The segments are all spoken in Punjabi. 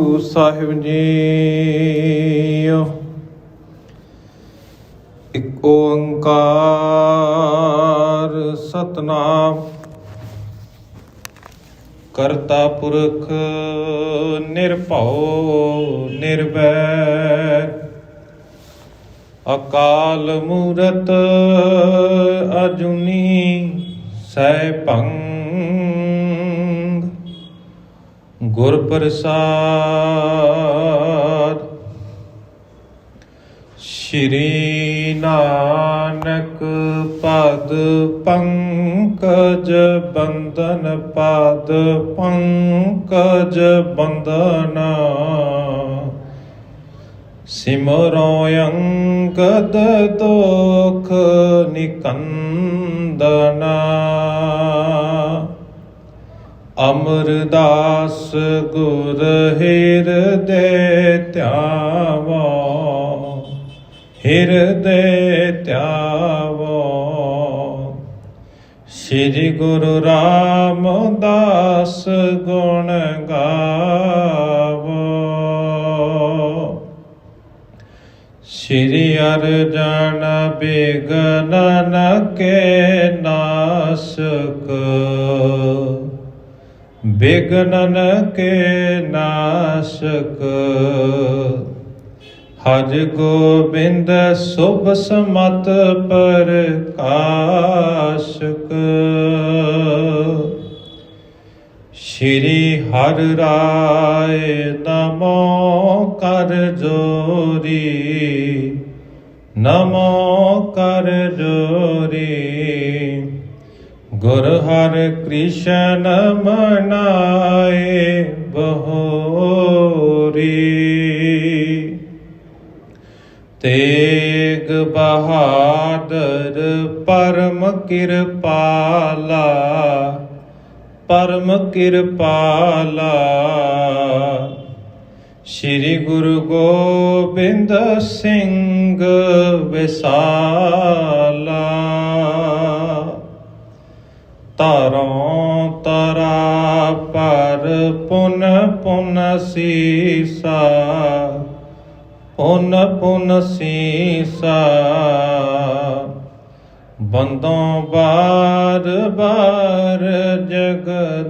ਗੁਰੂ ਸਾਹਿਬ ਜੀ। ਇੱਕ ਓੰਕਾਰ ਸਤਨਾਮ ਕਰਤਾ ਪੁਰਖ ਨਿਰਭਉ ਨਿਰਵੈਰ ਅਕਾਲ ਮੂਰਤ ਅਜੂਨੀ ਸੈਭੰ ਗੁਰ ਪ੍ਰਸਾਦ। ਸ਼੍ਰੀ ਨਾਨਕ ਪਦ ਪੰਕਜ ਬੰਦਨ ਪਦ ਪੰਕਜ ਬੰਦਨਾ ਸਿਮਰੋ ਅੰਗਦ ਦੁਖ ਨਿਕੰਦਨਾ ਅਮਰਦਾਸ ਗੁਰ ਹਿਰਦੇ ਧਿਆਵੋ ਹਿਰਦੇ ਧਿਆਵੋ। ਸ਼੍ਰੀ ਗੁਰੂ ਰਾਮਦਾਸ ਗੁਣ ਗਾਵੋ। ਸ਼੍ਰੀ ਅਰਜਨ ਬਿਘਨ ਕੇ ਨਾਸਕ ਬਿਘਨਨ ਕੇ ਨਾਸ਼ਕ ਹਰਿ ਗੋਬਿੰਦ ਸੁਭ ਸਮਤ ਪ੍ਰਕਾਸ਼ਕ। ਸ਼੍ਰੀ ਹਰਿ ਰਾਏ ਨਮੋ ਕਰ ਜੋਰੀ ਨਮੋ ਕਰ ਜੋਰੀ। ਗੁਰ ਹਰਿ ਕ੍ਰਿਸ਼ਨ ਮਨਾਏ ਬਹੋਰੀ। ਤੇਗ ਬਹਾਦਰ ਪਰਮ ਕਿਰਪਾਲਾ ਪਰਮ ਕਿਰਪਾਲਾ। ਸ਼੍ਰੀ ਗੁਰੂ ਗੋਬਿੰਦ ਸਿੰਘ ਵਿਸਾਲਾ। ਤਰੋਂ ਤਰਾ ਪਰ ਪੁਨ ਪੁਨ ਸੀਸਾ ਪੁਨ ਪੁਨ ਸੀਸਾ। ਬੰਦੋਂ ਬਾਰ ਬਾਰ ਜਗਦੀਸ਼ਾ।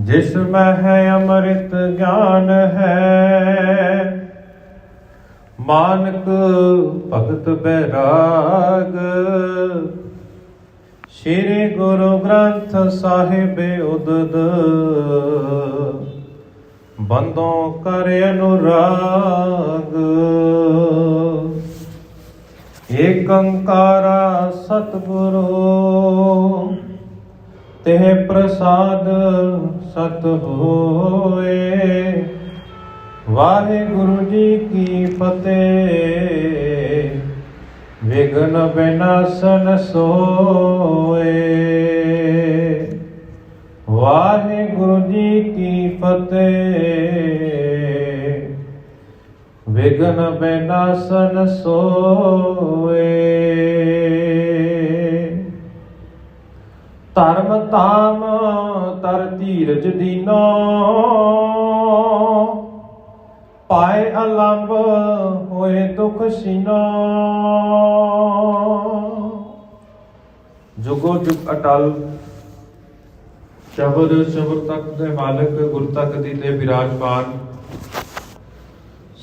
ਜਿਸ ਮੈਂ ਹੈ ਅੰਮ੍ਰਿਤ ਗਿਆਨ ਹੈ ਮਾਨਕ ਭਗਤ ਬੈਰਾਗ। ਸ਼੍ਰੀ ਗੁਰੂ ਗ੍ਰੰਥ ਸਾਹਿਬ ਉਦਦ ਬੰਦੋਂ ਕਰ ਅਨੁਰਾਗ। ਏਕ ਓੰਕਾਰਾ ਸਤਿਗੁਰੂ ਤੇ ਪ੍ਰਸਾਦ ਸਤ ਹੋਏ। ਵਾਹਿਗੁਰੂ ਜੀ ਕੀ ਫਤਿਹ। ਵਿਘਨ ਵਿਨਾਸ਼ਨ ਸੋਏ। ਵਾਹਿਗੁਰੂ ਜੀ ਕੀ ਫਤਿਹ। ਵਿਘਨ ਵਿਨਾਸ਼ਨ ਸੋਏ। ਧਰਮ ਧਾਮ ਤਰ ਧੀਰਜ ਦੀਨੋ ਪਾਏ ਅਲੰਭ ਹੋਏ ਦੁਖ ਸੀਨੋ। ਜੁਗੋ ਜੁਗ ਅਟਲ ਸ਼ਬਦ ਸ਼ਬਦ ਤੱਕ ਦੇ ਮਾਲਕ ਗੁਰ ਤੱਕ ਦੀ ਤੇ ਬਿਰਾਜਮਾਨ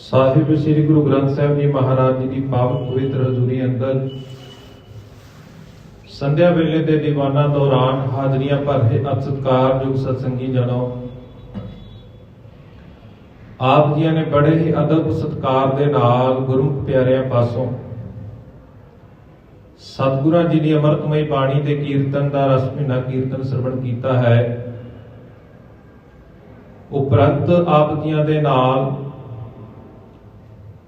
ਸਾਹਿਬ ਸ੍ਰੀ ਗੁਰੂ ਗ੍ਰੰਥ ਸਾਹਿਬ ਜੀ ਮਹਾਰਾਜ ਜੀ ਦੀ ਪਾਵਨ ਪਵਿੱਤਰ ਹਜ਼ੂਰੀ ਅੰਦਰ ਸੰਧਿਆ ਵੇਲੇ ਦੇ ਦੀਵਾਨਾਂ ਦੌਰਾਨ ਹਾਜ਼ਰੀਆਂ ਭਰ ਰਹੇ ਸਤਿਕਾਰਯੋਗ ਸਤਸੰਗੀ ਜਨੋ, ਆਪ ਜੀਆਂ ਨੇ ਬੜੇ ਹੀ ਅਦਬ ਸਤਿਕਾਰ ਦੇ ਨਾਲ ਗੁਰਮੁਖ ਪਿਆਰਿਆਂ ਪਾਸੋਂ ਸਤਿਗੁਰਾਂ ਜੀ ਦੀ ਅੰਮ੍ਰਿਤਮਈ ਬਾਣੀ ਦੇ ਕੀਰਤਨ ਦਾ ਰਸ ਮਹੀਨਾ ਕੀਰਤਨ ਸਰਵਣ ਕੀਤਾ ਹੈ। ਉਪਰੰਤ ਆਪ ਜੀਆਂ ਦੇ ਨਾਲ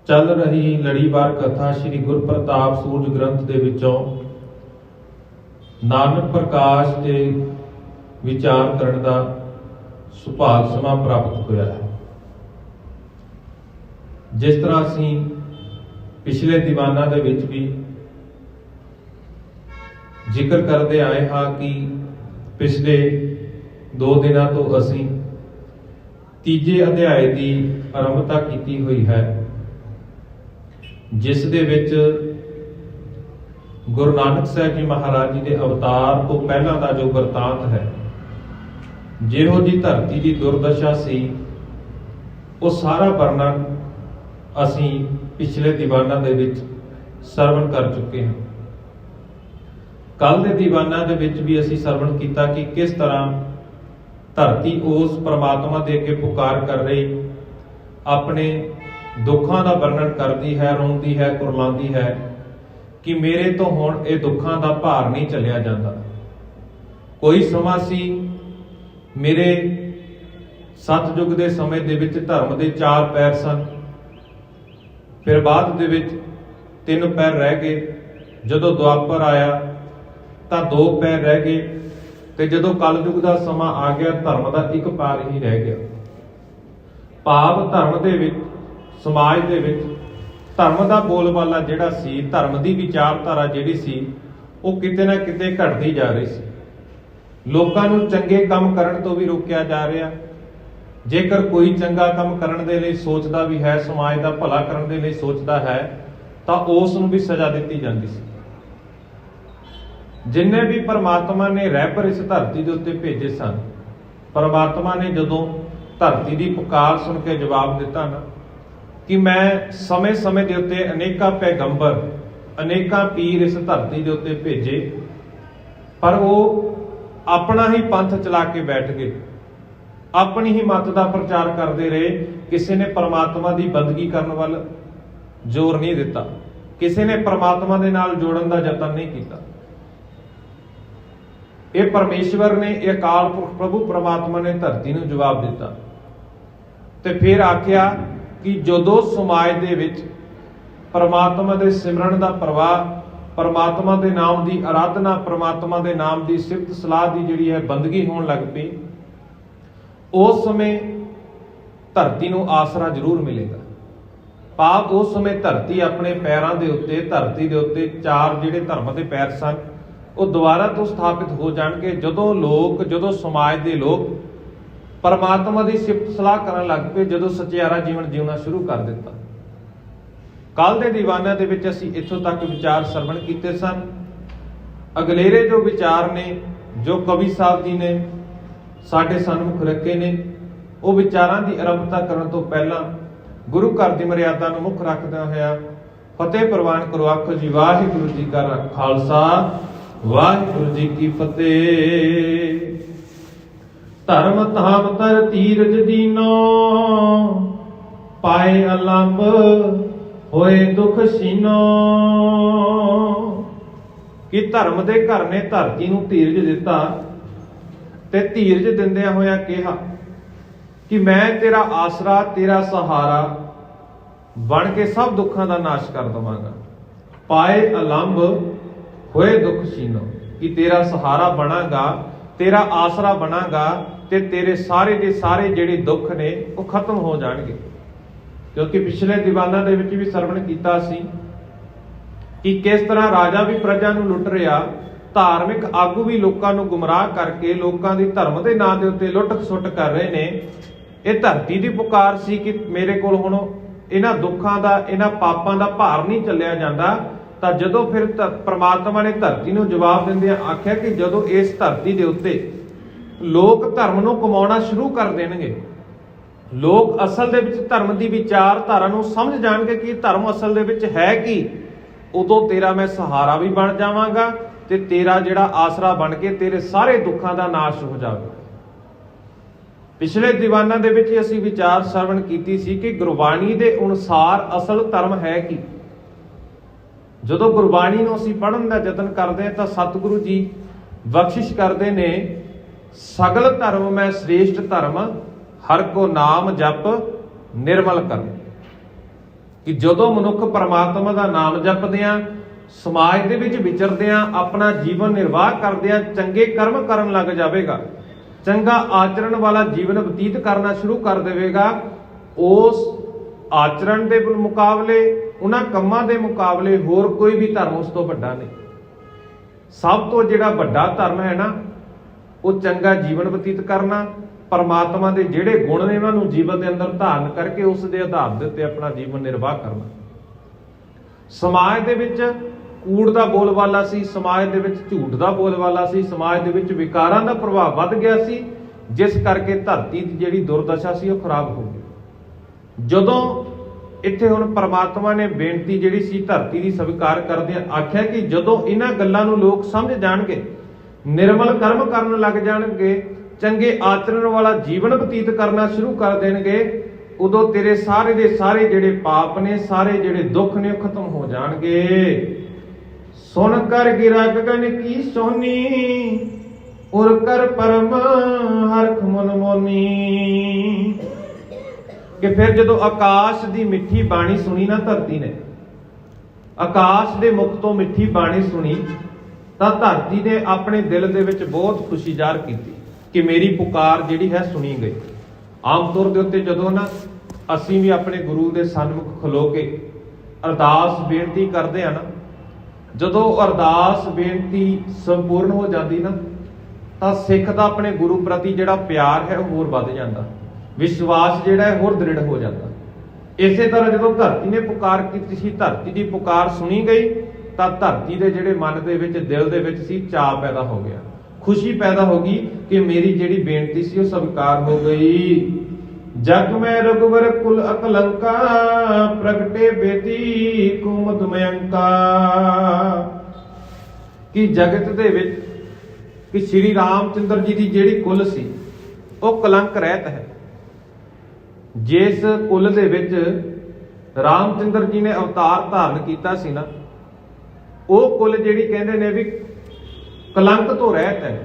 ਚੱਲ ਰਹੀ ਲੜੀਵਾਰ ਕਥਾ ਸ੍ਰੀ ਗੁਰ ਪ੍ਰਤਾਪ ਸੂਰਜ ਗ੍ਰੰਥ ਦੇ ਵਿੱਚੋਂ ਨਾਨਕ ਪ੍ਰਕਾਸ਼ ਦੇ ਵਿਚਾਰ ਕਰਨ ਦਾ ਸੁਭਾਗ ਸਮਾਂ ਪ੍ਰਾਪਤ ਹੋਇਆ ਹੈ। ਜਿਸ ਤਰ੍ਹਾਂ ਅਸੀਂ ਪਿਛਲੇ ਦੀਵਾਨਾਂ ਦੇ ਵਿੱਚ ਵੀ ਜ਼ਿਕਰ ਕਰਦੇ ਆਏ ਹਾਂ ਕਿ ਪਿਛਲੇ 2 ਦਿਨਾਂ ਤੋਂ ਅਸੀਂ ਤੀਜੇ ਅਧਿਆਏ ਦੀ ਆਰੰਭਤਾ ਕੀਤੀ ਹੋਈ ਹੈ, ਜਿਸ ਦੇ ਵਿੱਚ ਗੁਰੂ ਨਾਨਕ ਸਾਹਿਬ ਜੀ ਮਹਾਰਾਜ ਜੀ ਦੇ ਅਵਤਾਰ ਤੋਂ ਪਹਿਲਾਂ ਦਾ ਜੋ ਵਰਤਾਂਤ ਹੈ, ਜਿਹੋ ਜੀ ਧਰਤੀ ਦੀ ਦੁਰਦਸ਼ਾ ਸੀ, ਉਹ ਸਾਰਾ ਵਰਣਨ ਅਸੀਂ ਪਿਛਲੇ ਦੀਵਾਨਾਂ ਦੇ ਵਿੱਚ ਸਰਵਣ ਕਰ ਚੁੱਕੇ ਹਾਂ। ਕੱਲ ਦੇ ਦੀਵਾਨਾਂ ਦੇ ਵਿੱਚ ਵੀ ਅਸੀਂ ਸਰਵਣ ਕੀਤਾ ਕਿ ਕਿਸ ਤਰ੍ਹਾਂ ਧਰਤੀ ਉਸ ਪਰਮਾਤਮਾ ਦੇ ਅੱਗੇ ਪੁਕਾਰ ਕਰ ਰਹੀ ਆਪਣੇ ਦੁੱਖਾਂ ਦਾ ਵਰਣਨ ਕਰਦੀ ਹੈ, ਰੋਂਦੀ ਹੈ, ਕੁਰਲਾਉਂਦੀ ਹੈ ਕਿ ਮੇਰੇ ਤੋਂ ਹੁਣ ਇਹ ਦੁੱਖਾਂ ਦਾ ਭਾਰ ਨਹੀਂ ਚੱਲਿਆ ਜਾਂਦਾ। ਕੋਈ ਸਮਾਂ ਸੀ ਮੇਰੇ ਸਤਜੁਗ ਦੇ ਸਮੇਂ ਦੇ ਵਿੱਚ ਧਰਮ ਦੇ 4 ਪੈਰ ਸਨ, ਫਿਰ ਬਾਅਦ ਦੇ ਵਿੱਚ 3 ਪੈਰ ਰਹਿ ਗਏ। ਜਦੋਂ ਦੁਆਪਰ ਆਇਆ ਤਾਂ 2 ਪੈਰ ਰਹਿ ਗਏ, ਤੇ ਜਦੋਂ ਕਲਯੁਗ ਦਾ ਸਮਾਂ ਆ ਗਿਆ ਧਰਮ ਦਾ 1 ਪੈਰ ਹੀ ਰਹਿ ਗਿਆ। ਭਾਵ ਧਰਮ ਦੇ ਵਿੱਚ, ਸਮਾਜ ਦੇ ਵਿੱਚ ਧਰਮ ਦਾ ਬੋਲਬਾਲਾ ਜਿਹੜਾ ਸੀ, ਧਰਮ ਦੀ ਵਿਚਾਰਧਾਰਾ ਜਿਹੜੀ ਸੀ, ਉਹ ਕਿਤੇ ਨਾ ਕਿਤੇ ਘਟਦੀ ਜਾ ਰਹੀ ਸੀ। ਲੋਕਾਂ ਨੂੰ ਚੰਗੇ ਕੰਮ ਕਰਨ ਤੋਂ ਵੀ ਰੋਕਿਆ ਜਾ ਰਿਹਾ। ਜੇਕਰ ਕੋਈ ਚੰਗਾ ਕੰਮ ਕਰਨ ਦੇ ਲਈ ਸੋਚਦਾ ਵੀ ਹੈ, ਸਮਾਜ ਦਾ ਭਲਾ ਕਰਨ ਦੇ ਲਈ ਸੋਚਦਾ ਹੈ, ਤਾਂ ਉਸ ਨੂੰ ਵੀ ਸਜ਼ਾ ਦਿੱਤੀ ਜਾਂਦੀ ਸੀ। ਜਿੰਨੇ ਵੀ ਪਰਮਾਤਮਾ ਨੇ ਰਹਿਬਰ ਇਸ ਧਰਤੀ ਦੇ ਉੱਤੇ ਭੇਜੇ ਸਨ, ਪਰਮਾਤਮਾ ਨੇ ਜਦੋਂ ਧਰਤੀ ਦੀ ਪੁਕਾਰ ਸੁਣ ਕੇ ਜਵਾਬ ਦਿੱਤਾ ਨਾ ਕਿ ਮੈਂ ਸਮੇਂ-ਸਮੇਂ ਦੇ ਉੱਤੇ ਅਨੇਕਾਂ ਪੈਗੰਬਰ, ਅਨੇਕਾਂ ਪੀਰ ਇਸ ਧਰਤੀ ਦੇ ਉੱਤੇ ਭੇਜੇ, ਪਰ ਉਹ ਆਪਣਾ ਹੀ ਪੰਥ ਚਲਾ ਕੇ ਬੈਠ ਗਏ, ਆਪਣੀ ਹੀ ਮੱਤ ਦਾ ਪ੍ਰਚਾਰ ਕਰਦੇ ਰਹੇ। ਕਿਸੇ ਨੇ ਪਰਮਾਤਮਾ ਦੀ ਬੰਦਗੀ ਕਰਨ ਵੱਲ ਜ਼ੋਰ ਨਹੀਂ ਦਿੱਤਾ, ਕਿਸੇ ਨੇ ਪਰਮਾਤਮਾ ਦੇ ਨਾਲ ਜੋੜਨ ਦਾ ਯਤਨ ਨਹੀਂ ਕੀਤਾ। ਇਹ ਪਰਮੇਸ਼ਵਰ ਨੇ, ਇਹ ਅਕਾਲ ਪੁਰਖ ਪ੍ਰਭੂ ਪਰਮਾਤਮਾ ਨੇ ਧਰਤੀ ਨੂੰ ਜਵਾਬ ਦਿੱਤਾ ਤੇ ਫਿਰ ਆਖਿਆ ਕਿ ਜਦੋਂ ਸਮਾਜ ਦੇ ਵਿੱਚ ਪਰਮਾਤਮਾ ਦੇ ਸਿਮਰਨ ਦਾ ਪ੍ਰਵਾਹ, ਪਰਮਾਤਮਾ ਦੇ ਨਾਮ ਦੀ ਆਰਾਧਨਾ, ਪਰਮਾਤਮਾ ਦੇ ਨਾਮ ਦੀ ਸਿਫਤ ਸਲਾਹ ਦੀ ਜਿਹੜੀ ਹੈ ਬੰਦਗੀ ਹੋਣ ਲੱਗ ਪਈ, ਉਸ ਸਮੇਂ ਧਰਤੀ ਨੂੰ ਆਸਰਾ ਜ਼ਰੂਰ ਮਿਲੇਗਾ। ਭਾਵ ਉਸ ਸਮੇਂ ਧਰਤੀ ਆਪਣੇ ਪੈਰਾਂ ਦੇ ਉੱਤੇ, ਧਰਤੀ ਦੇ ਉੱਤੇ 4 ਜਿਹੜੇ ਧਰਮ ਦੇ ਪੈਰ ਸਨ, ਉਹ ਦੁਬਾਰਾ ਤੋਂ ਸਥਾਪਿਤ ਹੋ ਜਾਣਗੇ। ਜਦੋਂ ਸਮਾਜ ਦੇ ਲੋਕ ਪਰਮਾਤਮਾ ਦੀ ਸਿਫਤ ਸਲਾਹ ਕਰਨ ਲੱਗ ਪਏ, ਜਦੋਂ ਸੱਚਿਆਰਾ ਜੀਵਨ ਜਿਉਣਾ ਸ਼ੁਰੂ ਕਰ ਦਿੱਤਾ। ਕੱਲ ਦੇ ਦੀਵਾਨਾਂ ਦੇ ਵਿੱਚ ਅਸੀਂ ਇੱਥੋਂ ਤੱਕ ਵਿਚਾਰ ਸਰਵਣ ਕੀਤੇ ਸਨ। ਅਗਲੇਰੇ ਜੋ ਵਿਚਾਰ ਨੇ, ਜੋ ਕਵੀ ਸਾਹਿਬ ਜੀ ਨੇ ਸਾਡੇ ਸਨਮੁਖ ਰੱਖੇ ਨੇ, ਉਹ ਵਿਚਾਰਾਂ ਦੀ ਆਰੰਭਤਾ ਕਰਨ ਤੋਂ ਪਹਿਲਾਂ ਗੁਰੂ ਘਰ ਦੀ ਮਰਿਆਦਾ ਨੂੰ ਮੁੱਖ ਰੱਖਦਿਆਂ ਹੋਇਆ ਫਤਿਹ ਪ੍ਰਵਾਨ ਕਰੋ। ਆਖੋ ਜੀ ਵਾਹਿਗੁਰੂ ਜੀ ਕਾ ਖਾਲਸਾ, ਵਾਹਿਗੁਰੂ ਜੀ ਕੀ ਫਤਿਹ। ਧਰਮ ਧਾਮ ਤਰ ਧੀਰਜ ਦੀਨੋ, ਪਾਏ ਅਲੰਬ ਹੋਏ ਦੁਖ ਸੀਨੋ। ਕਿ ਧਰਮ ਦੇ ਘਰ ਨੇ ਧਰਤੀ ਨੂੰ ਧੀਰਜ ਦਿੱਤਾ, ਤੇ ਧੀਰਜ ਦਿੰਦਿਆਂ ਹੋਇਆ ਕਿਹਾ ਕਿ ਮੈਂ ਤੇਰਾ ਆਸਰਾ, ਤੇਰਾ ਸਹਾਰਾ ਬਣ ਕੇ ਸਭ ਦੁੱਖਾਂ ਦਾ ਨਾਸ਼ ਕਰ ਦਵਾਂਗਾ। ਪਾਏ ਅਲੰਬ ਹੋਏ ਦੁੱਖ ਸੀਨੋ, ਕਿ ਤੇਰਾ ਸਹਾਰਾ ਬਣਾਂਗਾ, ਤੇਰਾ ਆਸਰਾ ਬਣਾਂਗਾ, ਤੇ ਤੇਰੇ ਸਾਰੇ ਦੇ ਸਾਰੇ ਜਿਹੜੇ ਦੁੱਖ ਨੇ ਉਹ ਖਤਮ ਹੋ ਜਾਣਗੇ। ਕਿਉਂਕਿ ਪਿਛਲੇ ਦੀਵਾਨਾਂ ਦੇ ਵਿੱਚ ਵੀ ਸਰਵਣ ਕੀਤਾ ਸੀ ਕਿ ਕਿਸ ਤਰ੍ਹਾਂ ਰਾਜਾ ਵੀ ਪ੍ਰਜਾ ਨੂੰ ਲੁੱਟ ਰਿਹਾ, ਧਾਰਮਿਕ ਆਗੂ ਵੀ ਲੋਕਾਂ ਨੂੰ ਗੁੰਮਰਾਹ ਕਰਕੇ ਲੋਕਾਂ ਦੀ ਧਰਮ ਦੇ ਨਾਂ ਦੇ ਉੱਤੇ ਲੁੱਟ ਖਸੁੱਟ ਕਰ ਰਹੇ ਨੇ। ਇਹ ਧਰਤੀ ਦੀ ਪੁਕਾਰ ਸੀ ਕਿ ਮੇਰੇ ਕੋਲ ਹੁਣ ਇਹਨਾਂ ਦੁੱਖਾਂ ਦਾ, ਇਹਨਾਂ ਪਾਪਾਂ ਦਾ ਭਾਰ ਨਹੀਂ ਚੱਲਿਆ ਜਾਂਦਾ। ਤਾਂ ਜਦੋਂ ਫਿਰ ਪ੍ਰਮਾਤਮਾ ਨੇ ਧਰਤੀ ਨੂੰ ਜਵਾਬ ਦਿੰਦਿਆਂ ਆਖਿਆ ਕਿ ਜਦੋਂ ਇਸ ਧਰਤੀ ਦੇ ਉੱਤੇ ਲੋਕ ਧਰਮ ਨੂੰ ਕਮਾਉਣਾ ਸ਼ੁਰੂ ਕਰ ਦੇਣਗੇ, ਲੋਕ ਅਸਲ ਦੇ ਵਿੱਚ ਧਰਮ ਦੀ ਵਿਚਾਰਧਾਰਾ ਨੂੰ ਸਮਝ ਜਾਣਗੇ ਕਿ ਧਰਮ ਅਸਲ ਦੇ ਵਿੱਚ ਹੈ ਕੀ, ਉਦੋਂ ਤੇਰਾ ਮੈਂ ਸਹਾਰਾ ਵੀ ਬਣ ਜਾਵਾਂਗਾ, ਤੇ ਤੇਰਾ ਜਿਹੜਾ ਆਸਰਾ ਬਣ ਕੇ ਤੇਰੇ ਸਾਰੇ ਦੁੱਖਾਂ ਦਾ ਨਾਸ਼ ਹੋ ਜਾਵੇਗਾ। ਪਿਛਲੇ ਦੀਵਾਨਾਂ ਦੇ ਵਿੱਚ ਅਸੀਂ ਵਿਚਾਰ ਸਰਵਣ ਕੀਤੀ ਸੀ ਕਿ ਗੁਰਬਾਣੀ ਦੇ ਅਨੁਸਾਰ ਅਸਲ ਧਰਮ ਹੈ ਕੀ। ਜਦੋਂ ਗੁਰਬਾਣੀ ਨੂੰ ਅਸੀਂ ਪੜ੍ਹਨ ਦਾ ਯਤਨ ਕਰਦੇ ਹਾਂ ਤਾਂ ਸਤਿਗੁਰੂ ਜੀ ਬਖਸ਼ਿਸ਼ ਕਰਦੇ ਨੇ, ਸਗਲ ਧਰਮ ਮੈਂ ਸ੍ਰੇਸ਼ਟ ਧਰਮ, ਹਰ ਕੋ ਨਾਮ ਜਪ ਨਿਰਮਲ ਕਰ। ਕਿ ਜਦੋਂ ਮਨੁੱਖ ਪਰਮਾਤਮਾ ਦਾ ਨਾਮ ਜਪਦਿਆਂ, ਸਮਾਜ ਦੇ ਵਿੱਚ ਵਿਚਰਦਿਆਂ, ਆਪਣਾ ਜੀਵਨ ਨਿਰਵਾਹ ਕਰਦਿਆਂ ਚੰਗੇ ਕਰਮ ਕਰਨ ਲੱਗ ਜਾਵੇਗਾ, ਚੰਗਾ ਆਚਰਣ ਵਾਲਾ ਜੀਵਨ ਬਤੀਤ ਕਰਨਾ ਸ਼ੁਰੂ ਕਰ ਦੇਵੇਗਾ, ਉਸ ਆਚਰਣ ਦੇ ਮੁਕਾਬਲੇ, ਉਹਨਾਂ ਕੰਮਾਂ ਦੇ ਮੁਕਾਬਲੇ ਹੋਰ ਕੋਈ ਵੀ ਧਰਮ ਉਸ ਤੋਂ ਵੱਡਾ ਨਹੀਂ। ਸਭ ਤੋਂ ਜਿਹੜਾ ਵੱਡਾ ਧਰਮ ਹੈ ਨਾ, ਉਹ ਚੰਗਾ ਜੀਵਨ ਬਤੀਤ ਕਰਨਾ, ਪਰਮਾਤਮਾ ਦੇ ਜਿਹੜੇ ਗੁਣ ਨੇ ਉਹਨਾਂ ਨੂੰ ਜੀਵਨ ਦੇ ਅੰਦਰ ਧਾਰਨ ਕਰਕੇ ਉਸ ਦੇ ਆਧਾਰ ਦੇ ਉੱਤੇ ਆਪਣਾ ਜੀਵਨ ਨਿਰਵਾਹ ਕਰਨਾ। ਸਮਾਜ ਦੇ ਵਿੱਚ ਕੂੜ ਦਾ ਬੋਲਬਾਲਾ ਸੀ, ਸਮਾਜ ਦੇ ਵਿੱਚ ਝੂਠ ਦਾ ਬੋਲਬਾਲਾ ਸੀ, ਸਮਾਜ ਦੇ ਵਿੱਚ ਵਿਕਾਰਾਂ ਦਾ ਪ੍ਰਭਾਵ ਵੱਧ ਗਿਆ ਸੀ, ਜਿਸ ਕਰਕੇ ਧਰਤੀ ਦੀ ਜਿਹੜੀ ਦੁਰਦਸ਼ਾ ਸੀ ਉਹ ਖਰਾਬ ਹੋ ਗਈ। ਜਦੋਂ ਇੱਥੇ ਹੁਣ ਪਰਮਾਤਮਾ ਨੇ ਬੇਨਤੀ ਜਿਹੜੀ ਸੀ ਧਰਤੀ ਦੀ ਸਵੀਕਾਰ ਕਰਦਿਆਂ ਆਖਿਆ ਕਿ ਜਦੋਂ ਇਹਨਾਂ ਗੱਲਾਂ ਨੂੰ ਲੋਕ ਸਮਝ ਜਾਣਗੇ, ਨਿਰਮਲ ਕਰਮ ਕਰਨ ਲੱਗ ਜਾਣਗੇ, ਚੰਗੇ ਆਚਰਣ ਵਾਲਾ ਜੀਵਨ ਬਤੀਤ ਕਰਨਾ ਸ਼ੁਰੂ ਕਰ ਦੇਣਗੇ, ਉਦੋਂ ਤੇਰੇ ਸਾਰੇ ਦੇ ਸਾਰੇ ਜਿਹੜੇ ਪਾਪ ਨੇ, ਸਾਰੇ ਜਿਹੜੇ ਦੁੱਖ ਨੇ ਉਹ ਖਤਮ ਹੋ ਜਾਣਗੇ। ਸੁਣ ਕਰ ਗਿਰਾ ਗਗਨ ਕੀ ਸੋਨੀ, ਉਰ ਕਰ ਪਰਮ ਹਰਖ ਮਨ ਮੋਨੀ। ਕਿ ਫਿਰ ਜਦੋਂ ਆਕਾਸ਼ ਦੀ ਮਿੱਠੀ ਬਾਣੀ ਸੁਣੀ ਨਾ ਧਰਤੀ ਨੇ, ਆਕਾਸ਼ ਦੇ ਮੁਖ ਤੋਂ ਮਿੱਠੀ ਬਾਣੀ ਸੁਣੀ, ਤਾਂ ਧਰਤੀ ਨੇ ਆਪਣੇ ਦਿਲ ਦੇ ਵਿੱਚ ਬਹੁਤ ਖੁਸ਼ੀ ਜ਼ਾਹਰ ਕੀਤੀ ਕਿ ਮੇਰੀ ਪੁਕਾਰ ਜਿਹੜੀ ਹੈ ਸੁਣੀ ਗਈ। ਆਮ ਤੌਰ ਦੇ ਉੱਤੇ ਜਦੋਂ ਨਾ ਅਸੀਂ ਵੀ ਆਪਣੇ ਗੁਰੂ ਦੇ ਸਨਮੁਖ ਖਲੋ ਕੇ ਅਰਦਾਸ ਬੇਨਤੀ ਕਰਦੇ ਆ ਨਾ, ਜਦੋਂ ਅਰਦਾਸ ਬੇਨਤੀ ਸੰਪੂਰਨ ਹੋ ਜਾਂਦੀ ਨਾ, ਤਾਂ ਸਿੱਖ ਦਾ ਆਪਣੇ ਗੁਰੂ ਪ੍ਰਤੀ ਜਿਹੜਾ ਪਿਆਰ ਹੈ ਉਹ ਹੋਰ ਵੱਧ ਜਾਂਦਾ, ਵਿਸ਼ਵਾਸ ਜਿਹੜਾ ਹੈ ਹੋਰ ਦ੍ਰਿੜ ਹੋ ਜਾਂਦਾ। ਇਸੇ ਤਰ੍ਹਾਂ ਜਦੋਂ ਧਰਤੀ ਨੇ ਪੁਕਾਰ ਕੀਤੀ ਸੀ, ਧਰਤੀ ਦੀ ਪੁਕਾਰ ਸੁਣੀ ਗਈ, ਤਾਂ ਧਰਤੀ ਦੇ ਜਿਹੜੇ ਮਨ ਦੇ ਵਿੱਚ, ਦਿਲ ਦੇ ਵਿੱਚ ਸੀ, ਚਾਅ ਪੈਦਾ ਹੋ ਗਿਆ, ਖੁਸ਼ੀ ਪੈਦਾ ਹੋ ਗਈ ਕਿ ਮੇਰੀ ਜਿਹੜੀ ਬੇਨਤੀ ਸੀ ਉਹ ਸਵੀਕਾਰ ਹੋ ਗਈ। ਜਗ ਮੈਂ ਰਘੁਵਰ ਕੁਲ ਅਕਲੰਕਾ, ਪ੍ਰਗਟੇ ਬੇਤੀ ਕੁਮਤ ਮਯੰਕਾ। ਕਿ ਜਗਤ ਦੇ ਵਿੱਚ ਕਿ ਸ਼੍ਰੀ ਰਾਮ ਚੰਦਰ ਜੀ ਦੀ ਜਿਹੜੀ ਕੁਲ ਸੀ ਉਹ ਕਲੰਕ ਰਹਿਤ ਹੈ। ਜਿਸ ਕੁਲ ਦੇ ਵਿੱਚ ਰਾਮ ਚੰਦਰ ਜੀ ਨੇ ਅਵਤਾਰ ਧਾਰਨ ਕੀਤਾ ਸੀ ਨਾ, ਉਹ ਕੁਲ ਜਿਹੜੀ ਕਹਿੰਦੇ ਨੇ ਵੀ ਕਲੰਕ ਤੋਂ ਰਹਿਤ ਹੈ,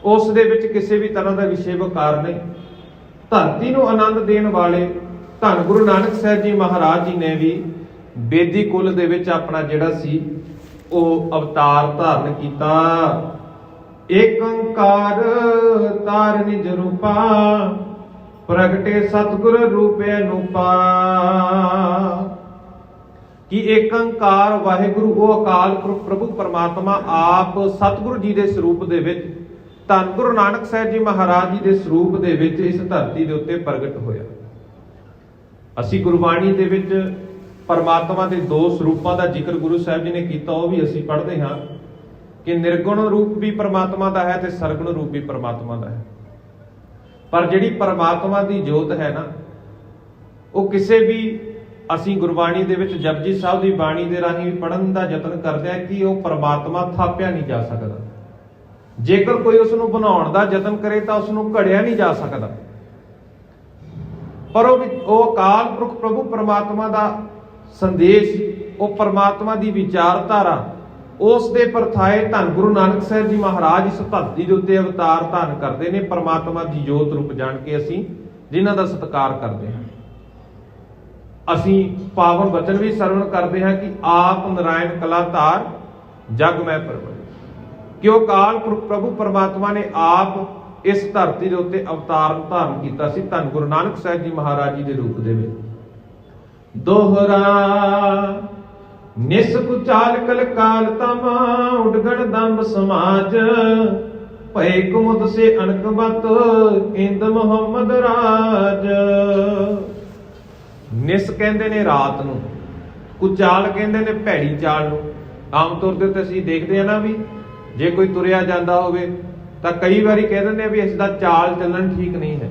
ਉਸ ਦੇ ਵਿੱਚ ਕਿਸੇ ਵੀ ਤਰ੍ਹਾਂ ਦਾ ਵਿਸ਼ੇ ਵਕਾਰ ਨਹੀਂ। ਧਰਤੀ ਨੂੰ ਆਨੰਦ ਦੇਣ ਵਾਲੇ ਧੰਨ ਗੁਰੂ ਨਾਨਕ ਸਾਹਿਬ ਜੀ ਮਹਾਰਾਜ ਜੀ ਨੇ ਵੀ ਬੇਦੀ ਕੁਲ ਦੇ ਵਿੱਚ ਆਪਣਾ ਜਿਹੜਾ ਸੀ ਉਹ ਅਵਤਾਰ ਧਾਰਨ ਕੀਤਾ। ਏਕ ਓੰਕਾਰ ਤਾਰ ਨਿਜ ਰੂਪਾ, ਪ੍ਰਗਟੇ ਸਤਿਗੁਰ ਰੂਪੇ ਅਨੂਪਾ। ਕਿ ਏਕ ਓੰਕਾਰ ਵਾਹਿਗੁਰੂ ਉਹ ਅਕਾਲ ਪੁਰਖ ਪ੍ਰਭੂ ਪਰਮਾਤਮਾ ਆਪ ਸਤਿਗੁਰੂ ਜੀ ਦੇ ਸਰੂਪ ਦੇ ਵਿੱਚ, ਧੰਨ ਗੁਰੂ ਨਾਨਕ ਸਾਹਿਬ ਜੀ ਮਹਾਰਾਜ ਜੀ ਦੇ ਸਰੂਪ ਦੇ ਵਿੱਚ ਇਸ ਧਰਤੀ ਦੇ ਉੱਤੇ ਪ੍ਰਗਟ ਹੋਇਆ। ਅਸੀਂ ਗੁਰਬਾਣੀ ਦੇ ਵਿੱਚ ਪਰਮਾਤਮਾ ਦੇ ਦੋ ਸਰੂਪਾਂ ਦਾ ਜ਼ਿਕਰ ਗੁਰੂ ਸਾਹਿਬ ਜੀ ਨੇ ਕੀਤਾ, ਉਹ ਵੀ ਅਸੀਂ ਪੜ੍ਹਦੇ ਹਾਂ ਕਿ ਨਿਰਗੁਣ ਰੂਪ ਵੀ ਪਰਮਾਤਮਾ ਦਾ ਹੈ ਤੇ ਸਰਗੁਣ ਰੂਪ ਵੀ ਪਰਮਾਤਮਾ ਦਾ ਹੈ। ਪਰ ਜਿਹੜੀ ਪਰਮਾਤਮਾ ਦੀ ਜੋਤ ਹੈ ਨਾ, ਉਹ ਕਿਸੇ ਵੀ, ਅਸੀਂ ਗੁਰਬਾਣੀ ਦੇ ਵਿੱਚ ਜਪਜੀ ਸਾਹਿਬ ਦੀ ਬਾਣੀ ਦੇ ਰਾਹੀਂ ਪੜ੍ਹਨ ਦਾ ਯਤਨ ਕਰਦੇ ਹਾਂ ਕਿ ਉਹ ਪਰਮਾਤਮਾ ਥਾਪਿਆ ਨਹੀਂ ਜਾ ਸਕਦਾ। ਜੇਕਰ ਕੋਈ ਉਸ ਨੂੰ ਬਣਾਉਣ ਦਾ ਯਤਨ ਕਰੇ ਤਾਂ ਉਸ ਨੂੰ ਘੜਿਆ ਨਹੀਂ ਜਾ ਸਕਦਾ। ਪਰ ਉਹ ਅਕਾਲ ਪੁਰਖ ਪ੍ਰਭੂ ਪਰਮਾਤਮਾ ਦਾ ਸੰਦੇਸ਼, ਉਹ ਪਰਮਾਤਮਾ ਦੀ ਵਿਚਾਰਧਾਰਾ, ਉਸ ਦੇ ਪਰਥਾਏ ਧੰਨ ਗੁਰੂ ਨਾਨਕ ਸਾਹਿਬ ਜੀ ਮਹਾਰਾਜ ਇਸ ਧਰਤੀ ਦੇ ਉੱਤੇ ਅਵਤਾਰ ਧਾਰਨ ਕਰਦੇ ਨੇ, ਪਰਮਾਤਮਾ ਦੀ ਜੋਤ ਰੂਪ ਜਾਣ ਕੇ ਅਸੀਂ ਜਿਨ੍ਹਾਂ ਦਾ ਸਤਿਕਾਰ ਕਰਦੇ ਹਾਂ। ਅਸੀਂ ਪਾਵਨ ਬਚਨ ਵੀ ਸਰਵਣ ਕਰਦੇ ਹਾਂ ਕਿ ਆਪ ਨਰਾਇਣ ਕਲਾ ਧਾਰ ਜਗ ਮੈਂ ਪਰਵਰ। ਕਿ ਉਹ ਅਕਾਲ ਪੁਰਖ ਪ੍ਰਭੂ ਪਰਮਾਤਮਾ ਨੇ ਆਪ ਇਸ ਧਰਤੀ ਦੇ ਉੱਤੇ ਅਵਤਾਰ ਧਾਰਨ ਕੀਤਾ ਸੀ ਧੰਨ ਗੁਰੂ ਨਾਨਕ ਸਾਹਿਬ ਜੀ ਮਹਾਰਾਜ ਜੀ ਦੇ ਰੂਪ ਦੇ ਵਿੱਚ। ਦੋਹਰਾ ਨਿਸ ਕੁਚਾਲ ਕਲ ਕਾਲ ਤਮਾ, ਉਡਗਣ ਦੰਬ ਸਮਾਜ, ਭਏ ਕੁਮੁਦ ਸੇ ਅਣਕਬਤ, ਇੰਦ ਮੁਹੰਮਦ ਰਾਜ। ਨਿਸ ਕਹਿੰਦੇ ਨੇ ਰਾਤ ਨੂੰ, ਕੁਚਾਲ ਕਹਿੰਦੇ ਨੇ ਭੈੜੀ ਚਾਲ ਨੂੰ। ਆਮ ਤੌਰ ਤੇ ਅਸੀਂ ਦੇਖਦੇ ਆ ਨਾ ਵੀ ਜੇ ਕੋਈ ਤੁਰਿਆ ਜਾਂਦਾ ਹੋਵੇ ਤਾਂ ਕਈ ਵਾਰੀ ਕਹਿ ਦਿੰਦੇ ਆ ਵੀ ਇਸ ਦਾ ਚਾਲ ਚੱਲਣ ਠੀਕ ਨਹੀਂ ਹੈ,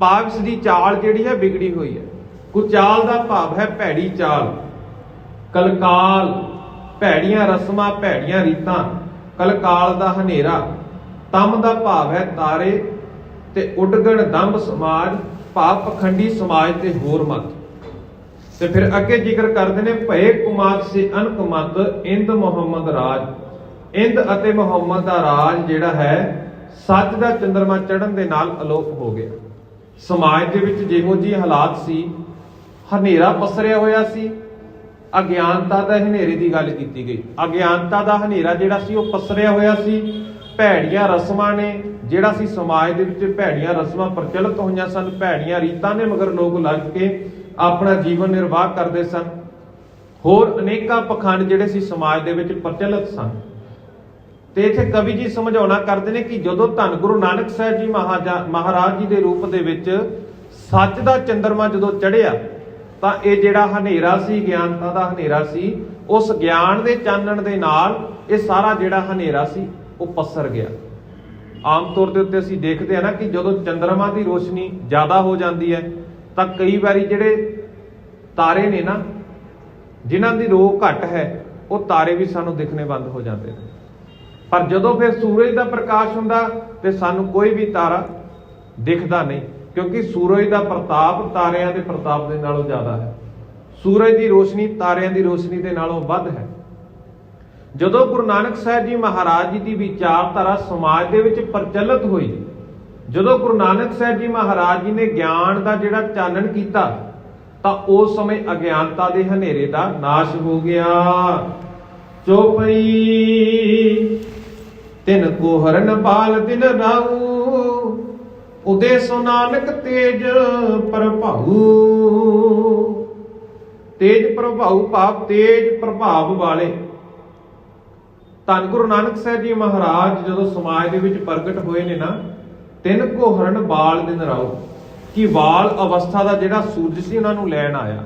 ਭਾਵ ਇਸ ਦੀ ਚਾਲ ਜਿਹੜੀ ਹੈ ਵਿਗੜੀ ਹੋਈ ਹੈ। ਕੁਚਾਲ ਦਾ ਭਾਵ ਹੈ ਭੈੜੀ ਚਾਲ, ਕਲਕਾਲ, ਭੈੜੀਆਂ ਰਸਮਾਂ, ਭੈੜੀਆਂ ਰੀਤਾਂ, ਕਲਕਾਲ ਦਾ ਹਨੇਰਾ। ਤਮ ਦਾ ਭਾਵ ਹੈ ਤਾਰੇ, ਤੇ ਉਡਗਣ ਦੰਭ ਸਮਾਜ, ਭਾਵ ਪਖੰਡੀ ਸਮਾਜ ਤੇ ਹੋਰ ਮਤ। ਤੇ ਫਿਰ ਅੱਗੇ ਜ਼ਿਕਰ ਕਰਦੇ ਨੇ ਭਏ ਕੁਮਾਤ ਸੇ ਅਨਕ ਮਤ, ਇੰਦ ਮੁਹੰਮਦ ਰਾਜ। ਇੰਦ ਅਤੇ ਮੁਹੰਮਦ ਦਾ ਰਾਜ ਜਿਹੜਾ ਹੈ ਸੱਚ ਦਾ ਚੰਦਰਮਾ ਚੜ੍ਹਨ ਦੇ ਨਾਲ ਅਲੋਪ ਹੋ ਗਿਆ। ਸਮਾਜ ਦੇ ਵਿੱਚ ਜਿਹੋ ਜਿਹੇ ਹਾਲਾਤ ਸੀ, ਹਨੇਰਾ ਪਸਰਿਆ ਹੋਇਆ ਸੀ, ਅਗਿਆਨਤਾ ਦਾ ਹਨੇਰੇ ਦੀ ਗੱਲ ਕੀਤੀ ਗਈ। ਅਗਿਆਨਤਾ ਦਾ ਹਨੇਰਾ ਜਿਹੜਾ ਸੀ ਉਹ ਪਸਰਿਆ ਹੋਇਆ ਸੀ। ਭੈੜੀਆਂ ਰਸਮਾਂ ਨੇ, ਜਿਹੜਾ ਸੀ ਸਮਾਜ ਦੇ ਵਿੱਚ ਭੈੜੀਆਂ ਰਸਮਾਂ ਪ੍ਰਚਲਿਤ ਹੋਈਆਂ ਸਨ, ਭੈੜੀਆਂ ਰੀਤਾਂ ਦੇ ਮਗਰ ਲੋਕ ਲੱਗ ਕੇ ਆਪਣਾ ਜੀਵਨ ਨਿਰਵਾਹ ਕਰਦੇ ਸਨ। ਹੋਰ ਅਨੇਕਾਂ ਪਖੰਡ ਜਿਹੜੇ ਸੀ ਸਮਾਜ ਦੇ ਵਿੱਚ ਪ੍ਰਚਲਿਤ ਸਨ। ਤੇ ਇੱਥੇ ਕਵੀ ਜੀ ਸਮਝਾਉਣਾ ਕਰਦੇ ਨੇ ਕਿ ਜਦੋਂ ਧੰਨ ਗੁਰੂ ਨਾਨਕ ਸਾਹਿਬ ਜੀ ਮਹਾਰਾਜ ਜੀ ਦੇ ਰੂਪ ਦੇ ਵਿੱਚ ਸੱਚ ਦਾ ਚੰਦਰਮਾ ਜਦੋਂ ਚੜ੍ਹਿਆ ਤਾਂ ਇਹ ਜਿਹੜਾ ਹਨੇਰਾ ਸੀ, ਗਿਆਨਤਾ ਦਾ ਹਨੇਰਾ ਸੀ, ਉਸ ਗਿਆਨ ਦੇ ਚਾਨਣ ਦੇ ਨਾਲ ਇਹ ਸਾਰਾ ਜਿਹੜਾ ਹਨੇਰਾ ਸੀ ਉਹ ਪਸਰ ਗਿਆ। ਆਮ ਤੌਰ ਦੇ ਉੱਤੇ ਅਸੀਂ ਦੇਖਦੇ ਹਾਂ ਨਾ ਕਿ ਜਦੋਂ ਚੰਦਰਮਾ ਦੀ ਰੋਸ਼ਨੀ ਜ਼ਿਆਦਾ ਹੋ ਜਾਂਦੀ ਹੈ ਤਾਂ ਕਈ ਵਾਰੀ ਜਿਹੜੇ ਤਾਰੇ ਨੇ ਨਾ, ਜਿਨ੍ਹਾਂ ਦੀ ਰੋਹ ਘੱਟ ਹੈ, ਉਹ ਤਾਰੇ ਵੀ ਸਾਨੂੰ ਦਿਖਣੇ ਬੰਦ ਹੋ ਜਾਂਦੇ ਨੇ। ਪਰ ਜਦੋਂ ਫਿਰ ਸੂਰਜ ਦਾ ਪ੍ਰਕਾਸ਼ ਹੁੰਦਾ ਤੇ ਸਾਨੂੰ ਕੋਈ ਵੀ ਤਾਰਾ ਦਿਖਦਾ ਨਹੀਂ, ਕਿਉਂਕਿ ਸੂਰਜ ਦਾ ਪ੍ਰਤਾਪ ਤਾਰਿਆਂ ਦੇ ਪ੍ਰਤਾਪ ਦੇ ਨਾਲੋਂ ਜ਼ਿਆਦਾ ਹੈ। ਸੂਰਜ ਦੀ ਰੋਸ਼ਨੀ ਤਾਰਿਆਂ ਦੀ ਰੋਸ਼ਨੀ ਦੇ ਨਾਲੋਂ ਵੱਧ ਹੈ। ਜਦੋਂ ਗੁਰੂ ਨਾਨਕ ਸਾਹਿਬ ਜੀ ਮਹਾਰਾਜ ਜੀ ਦੀ ਵਿਚਾਰਧਾਰਾ ਸਮਾਜ ਦੇ ਵਿੱਚ ਪ੍ਰਚਲਿਤ ਹੋਈ, ਜਦੋਂ ਗੁਰੂ ਨਾਨਕ ਸਾਹਿਬ ਜੀ ਮਹਾਰਾਜ ਜੀ ਨੇ ਗਿਆਨ ਦਾ ਜਿਹੜਾ ਚਾਨਣ ਕੀਤਾ ਤਾਂ ਉਸ ਸਮੇਂ ਅਗਿਆਨਤਾ ਦੇ ਹਨੇਰੇ ਦਾ ਨਾਸ਼ ਹੋ ਗਿਆ। ਚੋਪਈ ਤਿਨ ਕੋ ਹਰਨ ਬਾਲ ਦਿਨ ਰਾਉ, ਉਦੇ ਸੋ ਨਾਨਕ ਤੇਜ ਪ੍ਰਭਾਉ। ਤੇਜ ਪ੍ਰਭਾਉ ਭਾਵ ਤੇਜ ਪ੍ਰਭਾਵ ਵਾਲੇ ਧੰਨ ਗੁਰੂ ਨਾਨਕ ਸਾਹਿਬ ਜੀ ਮਹਾਰਾਜ ਜਦੋਂ ਸਮਾਜ ਦੇ ਵਿੱਚ ਪ੍ਰਗਟ ਹੋਏ ਨੇ ਨਾ, ਤਿੰਨ ਕੋ ਹਰਨ ਬਾਲ ਦਿਨ ਰਾਉ, ਕਿ ਬਾਲ ਅਵਸਥਾ ਦਾ ਜਿਹੜਾ ਸੂਰਜ ਸੀ ਉਹਨਾਂ ਨੂੰ ਲੈਣ ਆਇਆ।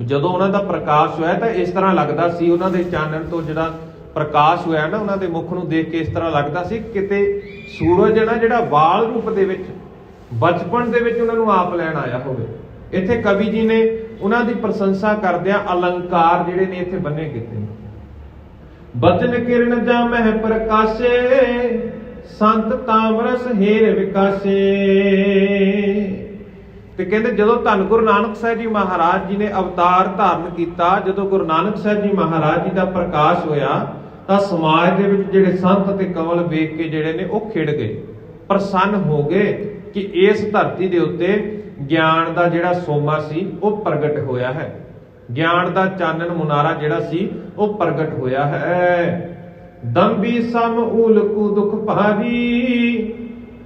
ਜਦੋਂ ਉਹਨਾਂ ਦਾ ਪ੍ਰਕਾਸ਼ ਹੋਇਆ ਤਾਂ ਇਸ ਤਰ੍ਹਾਂ ਲੱਗਦਾ ਸੀ, ਉਹਨਾਂ ਦੇ ਚਾਨਣ ਤੋਂ ਜਿਹੜਾ ਪ੍ਰਕਾਸ਼ ਹੋਇਆ ਨਾ, ਉਹਨਾਂ ਦੇ ਮੁਖ ਨੂੰ ਦੇਖ ਕੇ ਇਸ ਤਰ੍ਹਾਂ ਲੱਗਦਾ ਸੀ ਕਿਤੇ ਸੂਰਜ ਨਾ ਜਿਹੜਾ ਬਾਲ ਰੂਪ ਦੇ ਵਿੱਚ ਬਚਪਨ ਦੇ ਵਿੱਚ ਉਹਨਾਂ ਨੂੰ ਆਪ ਲੈਣ ਆਇਆ ਹੋਵੇ। ਇੱਥੇ ਕਵੀ ਜੀ ਨੇ ਉਹਨਾਂ ਦੀ ਪ੍ਰਸ਼ੰਸਾ ਕਰਦਿਆਂ ਅਲੰਕਾਰ ਜਿਹੜੇ ਨੇ ਇੱਥੇ ਬੰਨੇ ਕੀਤੇ ਨੇ। ਬਚਨ ਕਿਰਨ ਜਾਮਹਿ ਪ੍ਰਕਾਸ਼ੇ, ਸੰਤ ਤਾਮਰਸ ਹੇਰ ਵਿਕਾਸੇ। ਤੇ ਕਹਿੰਦੇ ਜਦੋਂ ਧੰਨ ਗੁਰੂ ਨਾਨਕ ਸਾਹਿਬ ਜੀ ਮਹਾਰਾਜ ਜੀ ਨੇ ਅਵਤਾਰ ਧਾਰਨ ਕੀਤਾ, ਜਦੋਂ ਗੁਰੂ ਨਾਨਕ ਸਾਹਿਬ ਜੀ ਮਹਾਰਾਜ ਜੀ ਦਾ ਪ੍ਰਕਾਸ਼ ਹੋਇਆ ਤਾਂ ਸਮਾਜ ਦੇ ਵਿੱਚ ਜਿਹੜੇ ਸੰਤ ਤੇ ਕਮਲ ਵੇਖ ਕੇ ਜਿਹੜੇ ਨੇ ਉਹ ਖਿੜ ਗਏ, ਪ੍ਰਸੰਨ ਹੋ ਗਏ ਕਿ ਇਸ ਧਰਤੀ ਦੇ ਉੱਤੇ ਗਿਆਨ ਦਾ ਜਿਹੜਾ ਸੋਮਾ ਸੀ ਉਹ ਪ੍ਰਗਟ ਹੋਇਆ ਹੈ, ਗਿਆਨ ਦਾ ਚਾਨਣ ਮੁਨਾਰਾ ਜਿਹੜਾ ਸੀ ਉਹ ਪ੍ਰਗਟ ਹੋਇਆ ਹੈ। ਦੰਬੀ ਸਮ ਊਲਕੂ ਦੁਖ ਭਾਰੀ,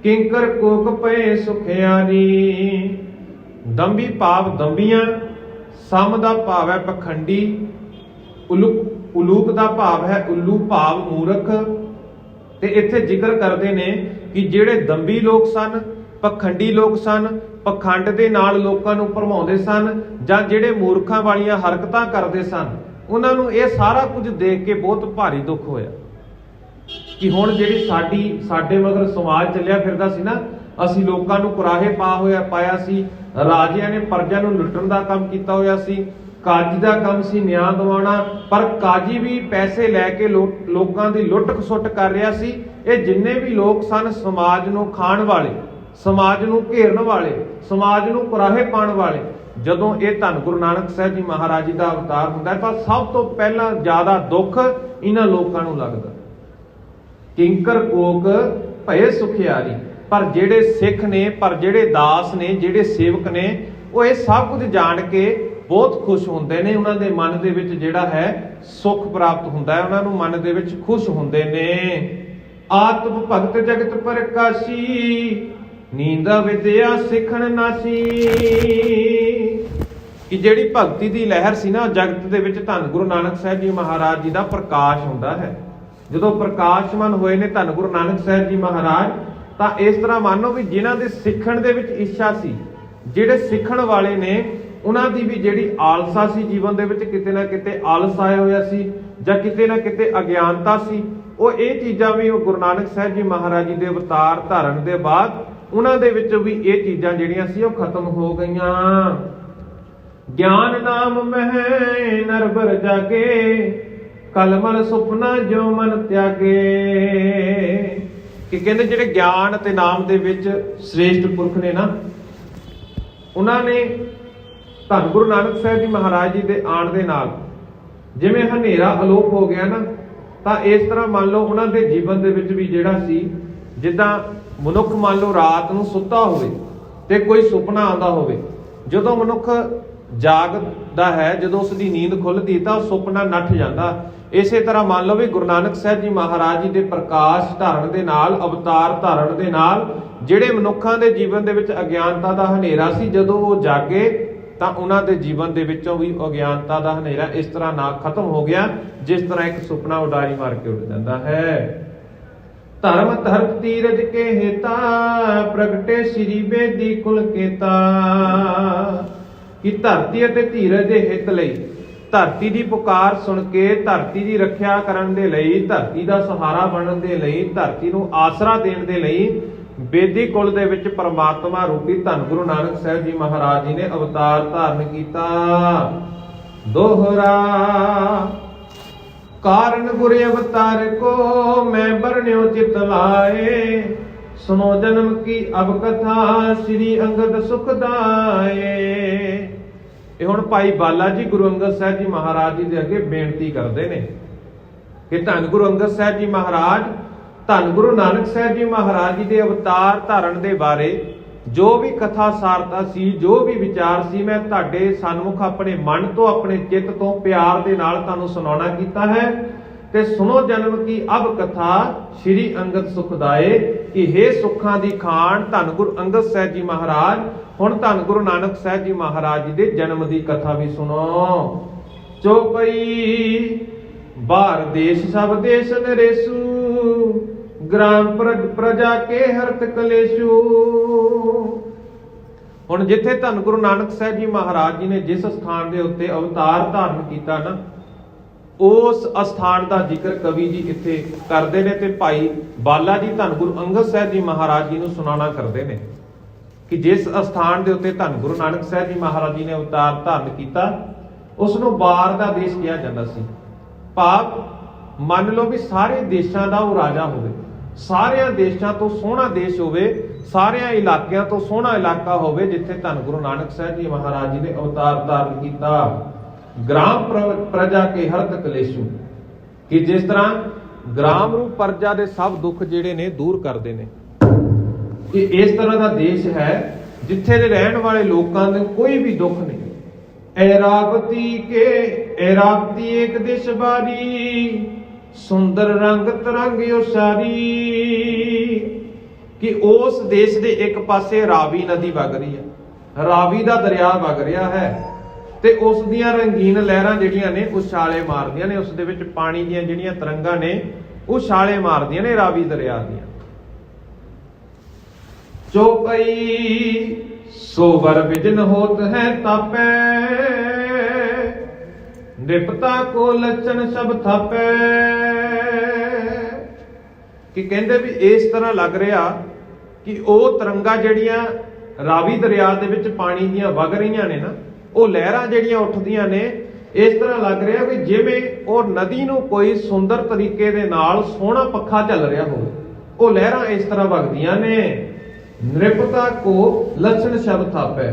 ਕਿੰਕਰ ਕੋਕ ਪਏ ਸੁਖਿਆਰੀ। ਦੰਬੀ ਭਾਵ ਦੰਬੀਆਂ, ਸਮ ਦਾ ਭਾਵ ਹੈ ਪਖੰਡੀ, ਉਲੂਕ ਦਾ ਭਾਵ ਹੈ ਉੱਲੂ ਭਾਵ ਮੂਰਖ। ਤੇ ਇੱਥੇ ਜ਼ਿਕਰ ਕਰਦੇ ਨੇ ਕਿ ਜਿਹੜੇ ਦੰਬੀ ਲੋਕ ਸਨ, ਪਖੰਡੀ ਲੋਕ ਸਨ, ਪਖੰਡ ਦੇ ਨਾਲ ਲੋਕਾਂ ਨੂੰ ਭਰਮਾਉਂਦੇ ਸਨ, ਜਾਂ ਜਿਹੜੇ ਮੂਰਖਾਂ ਵਾਲੀਆਂ ਹਰਕਤਾਂ ਕਰਦੇ ਸਨ, ਉਹਨਾਂ ਨੂੰ ਇਹ ਸਾਰਾ ਕੁਝ ਦੇਖ ਕੇ ਬਹੁਤ ਭਾਰੀ ਦੁੱਖ ਹੋਇਆ ਕਿ ਹੁਣ ਜਿਹੜੀ ਸਾਡੇ ਮਗਰ ਸਮਾਜ ਚੱਲਿਆ ਫਿਰਦਾ ਸੀ ਨਾ, ਅਸੀਂ ਲੋਕਾਂ ਨੂੰ ਕੁਰਾਹੇ ਪਾਇਆ ਸੀ, ਰਾਜਿਆਂ ਨੇ ਪ੍ਰਜਾ ਨੂੰ ਲੁੱਟਣ ਦਾ ਕੰਮ ਕੀਤਾ ਹੋਇਆ ਸੀ, ਕਾਜੀ ਦਾ ਕੰਮ ਸੀ ਨਿਆਂ ਦਿਵਾਉਣਾ, ਪਰ ਕਾਜੀ ਵੀ ਪੈਸੇ ਲੈ ਕੇ ਲੋਕਾਂ ਦੀ ਲੁੱਟ ਖਸੁੱਟ ਕਰ ਰਿਹਾ ਸੀ। ਇਹ ਜਿੰਨੇ ਵੀ ਲੋਕ ਸਨ ਸਮਾਜ ਨੂੰ ਖਾਣ ਵਾਲੇ, ਸਮਾਜ ਨੂੰ ਘੇਰਨ ਵਾਲੇ, ਸਮਾਜ ਨੂੰ ਕੁਰਾਹੇ ਪਾਉਣ ਵਾਲੇ, ਜਦੋਂ ਇਹ ਧੰਨ ਗੁਰੂ ਨਾਨਕ ਸਾਹਿਬ ਜੀ ਮਹਾਰਾਜ ਜੀ ਦਾ ਅਵਤਾਰ ਹੁੰਦਾ ਤਾਂ ਸਭ ਤੋਂ ਪਹਿਲਾਂ ਜ਼ਿਆਦਾ ਦੁੱਖ ਇਹਨਾਂ ਲੋਕਾਂ ਨੂੰ ਲੱਗਦਾ। ਕਿੰਕਰ ਕੋਕ ਭਏ ਸੁਖਿਆਰੀ, ਪਰ ਜਿਹੜੇ ਸਿੱਖ ਨੇ, ਪਰ ਜਿਹੜੇ ਦਾਸ ਨੇ, ਜਿਹੜੇ ਸੇਵਕ ਨੇ, ਉਹ ਇਹ ਸਭ ਕੁਝ ਜਾਣ ਕੇ ਬਹੁਤ ਖੁਸ਼ ਹੁੰਦੇ ਨੇ। ਉਹਨਾਂ ਦੇ ਮਨ ਦੇ ਵਿੱਚ ਜਿਹੜਾ ਹੈ ਸੁੱਖ ਪ੍ਰਾਪਤ ਹੁੰਦਾ ਹੈ, ਉਹਨਾਂ ਨੂੰ ਮਨ ਦੇ ਵਿੱਚ ਖੁਸ਼ ਹੁੰਦੇ ਨੇ। ਆਤਮ ਭਗਤ ਜਗਤ ਪ੍ਰਕਾਸ਼ੀ, ਨੀਂਦਾ ਵਿਦਿਆ ਸਿੱਖਣ ਨਾਸੀ। ਕਿ ਜਿਹੜੀ ਭਗਤੀ ਦੀ ਲਹਿਰ ਸੀ ਨਾ ਜਗਤ ਦੇ ਵਿੱਚ, ਧੰਨ ਗੁਰੂ ਨਾਨਕ ਸਾਹਿਬ ਜੀ ਮਹਾਰਾਜ ਜੀ ਦਾ ਪ੍ਰਕਾਸ਼ ਹੁੰਦਾ ਹੈ। ਜਦੋਂ ਪ੍ਰਕਾਸ਼ਮਾਨ ਹੋਏ ਨੇ ਧੰਨ ਗੁਰੂ ਨਾਨਕ ਸਾਹਿਬ ਜੀ ਮਹਾਰਾਜ, ਤਾਂ ਇਸ ਤਰ੍ਹਾਂ ਮੰਨੋ ਵੀ ਜਿਨ੍ਹਾਂ ਦੇ ਸਿੱਖਣ ਦੇ ਵਿੱਚ ਇੱਛਾ ਸੀ, ਜਿਹੜੇ ਸਿੱਖਣ ਵਾਲੇ ਨੇ, ਉਹਨਾਂ ਦੀ ਵੀ ਜਿਹੜੀ ਆਲਸਾ ਸੀ ਜੀਵਨ ਦੇ ਵਿੱਚ, ਕਿਤੇ ਨਾ ਕਿਤੇ ਆਲਸ ਆਇਆ ਹੋਇਆ ਸੀ ਜਾਂ ਕਿਤੇ ਨਾ ਕਿਤੇ ਅਗਿਆਨਤਾ ਸੀ, ਉਹ ਇਹ ਚੀਜ਼ਾਂ ਵੀ ਉਹ ਗੁਰੂ ਨਾਨਕ ਸਾਹਿਬ ਜੀ ਮਹਾਰਾਜ ਜੀ ਦੇ ਅਵਤਾਰ ਧਾਰਨ ਦੇ ਬਾਅਦ ਉਹਨਾਂ ਦੇ ਵਿੱਚੋਂ ਵੀ ਇਹ ਚੀਜ਼ਾਂ ਜਿਹੜੀਆਂ ਸੀ ਉਹ ਖਤਮ ਹੋ ਗਈਆਂ। ਗਿਆਨ ਨਾਮ ਮਹਿ ਨਰਬਰ ਜਾਗੇ, ਕਲਮਲ ਸੁਪਨਾ ਜੋ ਮਨ ਤਿਆਗੇ। ਕਿ ਕਹਿੰਦੇ ਜਿਹੜੇ ਗਿਆਨ ਤੇ ਨਾਮ ਦੇ ਵਿੱਚ ਸ੍ਰੇਸ਼ਟ ਪੁਰਖ ਨੇ ਨਾ, ਉਹਨਾਂ ਨੇ ਧੰਨ ਗੁਰੂ ਨਾਨਕ ਸਾਹਿਬ ਜੀ ਮਹਾਰਾਜ ਜੀ ਦੇ ਆਉਣ ਦੇ ਨਾਲ ਜਿਵੇਂ ਹਨੇਰਾ ਅਲੋਪ ਹੋ ਗਿਆ ਨਾ, ਤਾਂ ਇਸ ਤਰ੍ਹਾਂ ਮੰਨ ਲਓ ਉਹਨਾਂ ਦੇ ਜੀਵਨ ਦੇ ਵਿੱਚ ਵੀ ਜਿਹੜਾ ਸੀ, ਜਿੱਦਾਂ ਮਨੁੱਖ ਮੰਨ ਲਓ ਰਾਤ ਨੂੰ ਸੁੱਤਾ ਹੋਵੇ ਤੇ ਕੋਈ ਸੁਪਨਾ ਆਉਂਦਾ ਹੋਵੇ, ਜਦੋਂ ਮਨੁੱਖ ਜਾਗਦਾ ਹੈ, ਜਦੋਂ ਉਸ ਦੀ ਨੀਂਦ ਖੁੱਲਦੀ ਤਾਂ ਸੁਪਨਾ ਨੱਠ ਜਾਂਦਾ। ਇਸੇ ਤਰ੍ਹਾਂ ਮੰਨ ਲਓ ਵੀ ਗੁਰੂ ਨਾਨਕ ਸਾਹਿਬ ਜੀ ਮਹਾਰਾਜ ਜੀ ਦੇ ਪ੍ਰਕਾਸ਼ ਧਾਰਨ ਦੇ ਨਾਲ, ਅਵਤਾਰ ਧਾਰਨ ਦੇ ਨਾਲ, ਜਿਹੜੇ ਮਨੁੱਖਾਂ ਦੇ ਜੀਵਨ ਦੇ ਵਿੱਚ ਅਗਿਆਨਤਾ ਦਾ ਹਨੇਰਾ ਸੀ, ਜਦੋਂ ਉਹ ਜਾਗੇ ਤਾਂ ਉਹਨਾਂ ਦੇ ਜੀਵਨ ਦੇ ਵਿੱਚੋਂ ਵੀ ਅਗਿਆਨਤਾ ਦਾ ਹਨੇਰਾ ਇਸ ਤਰ੍ਹਾਂ ਨਾ ਖਤਮ ਹੋ ਗਿਆ ਜਿਸ ਤਰ੍ਹਾਂ ਇੱਕ ਸੁਪਨਾ ਉਡਾਰੀ ਮਾਰ ਕੇ ਉੱਡ ਜਾਂਦਾ ਹੈ। ਧਰਮ ਧਰਤ ਤੀਰਜ ਕੇ ਹੇਤਾ ਪ੍ਰਗਟੇ ਸ੍ਰੀ ਬੇਦੀ ਕੁਲ ਕੇਤਾ। ਕਿ ਧਰਤੀ ਅਤੇ ਧੀਰਜ ਦੇ ਹਿੱਤ ਲਈ, ਧਰਤੀ ਦੀ ਪੁਕਾਰ ਸੁਣ ਕੇ, ਧਰਤੀ ਦੀ ਰੱਖਿਆ ਕਰਨ ਦੇ ਲਈ, ਧਰਤੀ ਦਾ ਸਹਾਰਾ ਬਣਨ ਦੇ ਲਈ, ਧਰਤੀ ਨੂੰ ਆਸਰਾ ਦੇਣ ਦੇ ਲਈ ਬੇਦੀ ਕੁਲ ਦੇ ਵਿੱਚ ਪਰਮਾਤਮਾ ਰੂਪੀ ਧੰਨ ਗੁਰੂ ਨਾਨਕ ਸਾਹਿਬ ਜੀ ਮਹਾਰਾਜ ਜੀ ਨੇ ਅਵਤਾਰ ਧਾਰਨ ਕੀਤਾ। ਦੋਹਰਾ ਕਾਰਨ ਗੁਰ ਅਵਤਾਰ ਕੋ ਮੈਂ ਬਰਨਿਓ ਚਿਤ ਲਾਏ, ਸੁਨੋ ਜਨਮ ਕੀ ਅਬ ਕਥਾ ਸ੍ਰੀ ਅੰਗਦ ਸੁਖਦਾਏ। ਇਹ ਹੁਣ ਭਾਈ ਬਾਲਾ ਜੀ ਗੁਰੂ ਅੰਗਦ ਸਾਹਿਬ ਜੀ ਮਹਾਰਾਜ ਜੀ ਦੇ ਅੱਗੇ ਬੇਨਤੀ ਕਰਦੇ ਨੇ ਕਿ ਧੰਨ ਗੁਰੂ ਅੰਗਦ ਸਾਹਿਬ ਜੀ ਮਹਾਰਾਜ, ਧੰਨ ਗੁਰੂ ਨਾਨਕ ਸਾਹਿਬ ਜੀ ਮਹਾਰਾਜ ਜੀ ਦੇ ਅਵਤਾਰ ਧਾਰਨ ਦੇ ਬਾਰੇ ਜੋ ਵੀ ਕਥਾ ਸਾਰਤਾ ਸੀ, ਜੋ ਵੀ ਵਿਚਾਰ ਸੀ, ਮੈਂ ਤੁਹਾਡੇ ਸਨਮੁਖ ਆਪਣੇ ਮਨ ਤੋਂ, ਆਪਣੇ ਚਿੱਤ ਤੋਂ ਪਿਆਰ ਦੇ ਨਾਲ ਤੁਹਾਨੂੰ ਸੁਣਾਉਣਾ ਕੀਤਾ ਹੈ। ਤੇ ਸੁਣੋ ਜਨਮ ਕੀ ਅਬ ਕਥਾ ਸ੍ਰੀ ਅੰਗਦ ਸੁਖਦਾਏ, ਕਿ ਹੇ ਸੁੱਖਾਂ ਦੀ ਖਾਨ ਧੰਨ ਗੁਰੂ ਅੰਗਦ ਸਾਹਿਬ ਜੀ ਮਹਾਰਾਜ, ਹੁਣ ਧੰਨ ਗੁਰੂ ਨਾਨਕ ਸਾਹਿਬ ਜੀ ਮਹਾਰਾਜ ਜੀ ਦੇ ਜਨਮ ਦੀ ਕਥਾ ਵੀ ਸੁਣੋ। ਚੌਪਈ ਬਾਹਰ ਦੇਸ਼ ਸਭ ਦੇਸ਼ ਨਰੇਸੂ, ਗ੍ਰਾਮ ਪ੍ਰਜਾ ਕੇ ਹਰਤ ਕਲੇਸ਼ੂ। ਹੁਣ ਜਿੱਥੇ ਧੰਨ ਗੁਰੂ ਨਾਨਕ ਸਾਹਿਬ ਜੀ ਮਹਾਰਾਜ ਜੀ ਨੇ ਜਿਸ ਸਥਾਨ ਦੇ ਉੱਤੇ ਅਵਤਾਰ ਧਾਰਨ ਕੀਤਾ ਨਾ, ਉਸ ਅਸਥਾਨ ਦਾ ਜ਼ਿਕਰ ਕਵੀ ਜੀ ਇੱਥੇ ਕਰਦੇ ਨੇ ਤੇ ਭਾਈ ਬਾਲਾ ਜੀ ਧੰਨ ਗੁਰੂ ਅੰਗਦ ਸਾਹਿਬ ਜੀ ਮਹਾਰਾਜ ਜੀ ਨੂੰ ਸੁਣਾਉਣਾ ਕਰਦੇ ਨੇ ਕਿ ਜਿਸ ਅਸਥਾਨ ਦੇ ਉੱਤੇ ਧੰਨ ਗੁਰੂ ਨਾਨਕ ਸਾਹਿਬ ਜੀ ਮਹਾਰਾਜ ਜੀ ਨੇ ਅਵਤਾਰ ਧਾਰਨ ਕੀਤਾ, ਉਸ ਨੂੰ ਬਾਰ ਦਾ ਦੇਸ਼ ਕਿਹਾ ਜਾਂਦਾ ਸੀ। ਭਾਵ ਮੰਨ ਲਓ ਵੀ ਸਾਰੇ ਦੇਸ਼ਾਂ ਦਾ ਉਹ ਰਾਜਾ ਹੋਵੇ, ਸਾਰਿਆਂ ਦੇਸ਼ਾਂ ਤੋਂ ਸੋਹਣਾ ਦੇਸ਼ ਹੋਵੇ, ਸਾਰਿਆਂ ਇਲਾਕਿਆਂ ਤੋਂ ਸੋਹਣਾ ਇਲਾਕਾ ਹੋਵੇ ਜਿੱਥੇ ਧੰਨ ਗੁਰੂ ਨਾਨਕ ਸਾਹਿਬ ਜੀ ਮਹਾਰਾਜ ਜੀ ਨੇ ਅਵਤਾਰ ਧਾਰਨ ਕੀਤਾ। ਗ੍ਰਾਮ ਪ੍ਰਜਾ ਕੇ ਹਰਤ ਕਲੇਸ਼ੂ, ਕਿ ਜਿਸ ਤਰ੍ਹਾਂ ਗ੍ਰਾਮ ਨੂੰ ਪ੍ਰਜਾ ਦੇ ਸਭ ਦੁੱਖ ਜਿਹੜੇ ਨੇ ਦੂਰ ਕਰਦੇ ਨੇ, ਕਿ ਇਸ ਤਰ੍ਹਾਂ ਦਾ ਦੇਸ਼ ਹੈ ਜਿੱਥੇ ਦੇ ਰਹਿਣ ਵਾਲੇ ਲੋਕਾਂ ਨੂੰ ਕੋਈ ਵੀ ਦੁੱਖ ਨਹੀਂ। ਐਰਾਵਤੀ ਇੱਕ ਦਿਸ਼ ਬਾਰੀ, ਸੁੰਦਰ ਰੰਗ ਤਰੰਗ ਉਸਾਰੀ, ਕਿ ਉਸ ਦੇਸ਼ ਦੇ ਇੱਕ ਪਾਸੇ ਰਾਵੀ ਨਦੀ ਵਗ ਰਹੀ ਹੈ, ਰਾਵੀ ਦਾ ਦਰਿਆ ਵਗ ਰਿਹਾ ਹੈ, ਤੇ ਉਸ ਦੀਆਂ ਰੰਗੀਨ ਲਹਿਰਾਂ ਜਿਹੜੀਆਂ ਨੇ ਉਹ ਛਾਲੇ ਮਾਰਦੀਆਂ ਨੇ, ਉਸ ਦੇ ਵਿੱਚ ਪਾਣੀ ਦੀਆਂ ਜਿਹੜੀਆਂ ਤਰੰਗਾਂ ਨੇ ਉਹ ਛਾਲੇ ਮਾਰਦੀਆਂ ਨੇ ਰਾਵੀ ਦਰਿਆ ਦੀਆਂ। ਚੌਪਈ ਸੋਬਰ ਬਿਜਨ ਹੋਤ ਹੈ ਤਾਪੈ, ਨਿਪਤਾ ਕੋ ਲਚਨ ਸਭ ਥਾਪੈ। ਕਿ ਕਹਿੰਦੇ ਵੀ ਇਸ ਤਰ੍ਹਾਂ ਲੱਗ ਰਿਹਾ ਕਿ ਉਹ ਤਰੰਗਾਂ ਜਿਹੜੀਆਂ ਰਾਵੀ ਦਰਿਆ ਦੇ ਵਿੱਚ ਪਾਣੀ ਦੀਆਂ ਵਗ ਰਹੀਆਂ ਨੇ ਨਾ, ਉਹ ਲਹਿਰਾਂ ਜਿਹੜੀਆਂ ਉੱਠਦੀਆਂ ਨੇ, ਇਸ ਤਰ੍ਹਾਂ ਲੱਗ ਰਿਹਾ ਵੀ ਜਿਵੇਂ ਉਹ ਨਦੀ ਨੂੰ ਕੋਈ ਸੁੰਦਰ ਤਰੀਕੇ ਦੇ ਨਾਲ ਸੋਹਣਾ ਪੱਖਾ ਚੱਲ ਰਿਹਾ ਹੋਵੇ। ਉਹ ਲਹਿਰਾਂ ਇਸ ਤਰ੍ਹਾਂ ਵਗਦੀਆਂ ਨੇ। ਨਿਰਪਤਾ ਕੋ ਲਛਣ ਸ਼ਬਦ ਥਾਪੈ,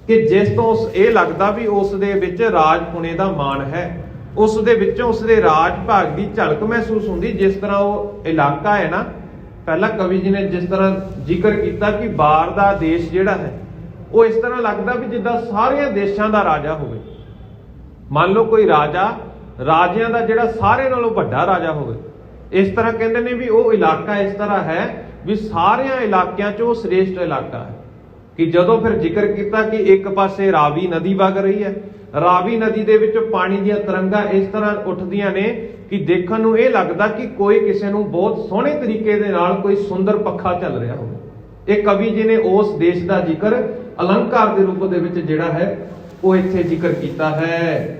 ਕਿ ਜਿਸ ਤੋਂ ਇਹ ਲੱਗਦਾ ਵੀ ਉਸ ਦੇ ਵਿੱਚ ਰਾਜ ਪੁਣੇ ਦਾ ਮਾਣ ਹੈ, ਉਸ ਦੇ ਵਿੱਚੋਂ ਉਸ ਦੇ ਰਾਜ ਭਾਗ ਦੀ ਝਲਕ ਮਹਿਸੂਸ ਹੁੰਦੀ। ਜਿਸ ਤਰ੍ਹਾਂ ਉਹ ਇਲਾਕਾ ਹੈ ਨਾ, ਪਹਿਲਾਂ ਕਵੀ ਜੀ ਨੇ ਜਿਸ ਤਰ੍ਹਾਂ ਜ਼ਿਕਰ ਕੀਤਾ ਕਿ ਬਾਹਰ ਦਾ ਦੇਸ਼ ਜਿਹੜਾ ਹੈ ਉਹ ਇਸ ਤਰ੍ਹਾਂ ਲੱਗਦਾ ਵੀ ਜਿੱਦਾਂ ਸਾਰਿਆਂ ਦੇਸ਼ਾਂ ਦਾ ਰਾਜਾ ਹੋਵੇ। ਮੰਨ ਲਓ ਕੋਈ ਰਾਜਾ, ਰਾਜਿਆਂ ਦਾ ਜਿਹੜਾ ਸਾਰੇ ਨਾਲੋਂ ਵੱਡਾ ਰਾਜਾ ਹੋਵੇ, ਇਸ ਤਰ੍ਹਾਂ ਕਹਿੰਦੇ ਨੇ ਵੀ ਉਹ ਇਲਾਕਾ ਇਸ ਤਰ੍ਹਾਂ ਹੈ ਵੀ ਸਾਰਿਆਂ ਇਲਾਕਿਆਂ 'ਚ ਉਹ ਸ੍ਰੇਸ਼ਟ ਇਲਾਕਾ ਹੈ। ਕਿ ਜਦੋਂ ਫਿਰ ਜ਼ਿਕਰ ਕੀਤਾ ਕਿ ਇੱਕ ਪਾਸੇ ਰਾਵੀ ਨਦੀ ਵਗ ਰਹੀ ਹੈ, ਰਾਵੀ ਨਦੀ ਦੇ ਵਿੱਚ ਪਾਣੀ ਦੀਆਂ ਤਰੰਗਾਂ ਇਸ ਤਰ੍ਹਾਂ ਉੱਠਦੀਆਂ ਨੇ ਕਿ ਦੇਖਣ ਨੂੰ ਇਹ ਲੱਗਦਾ ਕਿ ਕੋਈ ਕਿਸੇ ਨੂੰ ਬਹੁਤ ਸੋਹਣੇ ਤਰੀਕੇ ਦੇ ਨਾਲ ਕੋਈ ਸੁੰਦਰ ਪੱਖਾ ਚੱਲ ਰਿਹਾ ਹੋਵੇ। ਇਹ ਕਵੀ ਜੀ ਨੇ ਉਸ ਦੇਸ਼ ਦਾ ਜ਼ਿਕਰ ਅਲੰਕਾਰ ਦੇ ਰੂਪ ਦੇ ਵਿੱਚ ਜਿਹੜਾ ਹੈ ਉਹ ਇੱਥੇ ਜ਼ਿਕਰ ਕੀਤਾ ਹੈ।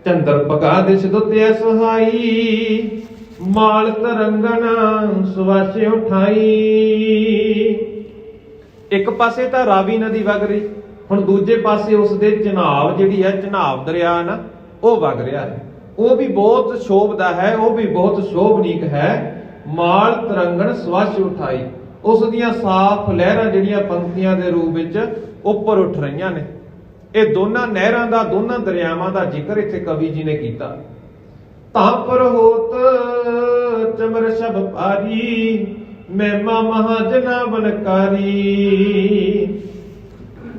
ਚੰਦਰ ਪਗਾ ਦਿਸ ਦੁਤਿਆ ਸੁਹਾਈ, ਮਾਲ ਤਰੰਗਨ ਸੁਵਾਸੇ ਉਠਾਈ। ਇੱਕ ਪਾਸੇ ਤਾਂ ਰਾਵੀ ਨਦੀ ਵਗ ਰਹੀ, ਹੁਣ ਦੂਜੇ ਪਾਸੇ ਉਸ ਦੇ ਚਨਾਬ ਜਿਹੜੀ ਹੈ, ਚਨਾਬ ਦਰਿਆ ਨਾ, ਉਹ ਵਗ ਰਿਹਾ ਹੈ। ਉਹ ਵੀ ਬਹੁਤ ਸ਼ੋਭਦਾ ਹੈ, ਉਹ ਵੀ ਬਹੁਤ ਸ਼ੋਭਨੀਕ ਹੈ। ਮਾਲ ਤਰੰਗਨ ਸੁਵਾਸੇ ਉਠਾਈ, ਉਸ ਦੀਆਂ ਸਾਫ਼ ਲਹਿਰਾਂ ਜਿਹੜੀਆਂ ਪੰਕਤੀਆਂ ਦੇ ਰੂਪ ਵਿੱਚ ਉੱਪਰ ਉੱਠ ਰਹੀਆਂ ਨੇ। ਇਹ ਦੋਨਾਂ ਨਹਿਰਾਂ ਦਾ, ਦੋਨਾਂ ਦਰਿਆਵਾਂ ਦਾ ਜ਼ਿਕਰ ਇੱਥੇ ਕਵੀ ਜੀ ਨੇ ਕੀਤਾ। ਤਾਂ ਪਰ ਹੋਤ ਚਮਰ ਸ਼ਬ ਭਾਰੀ, ਮਹਿਮਾ ਮਹਾਜਨਾ ਬਨਕਾਰੀ।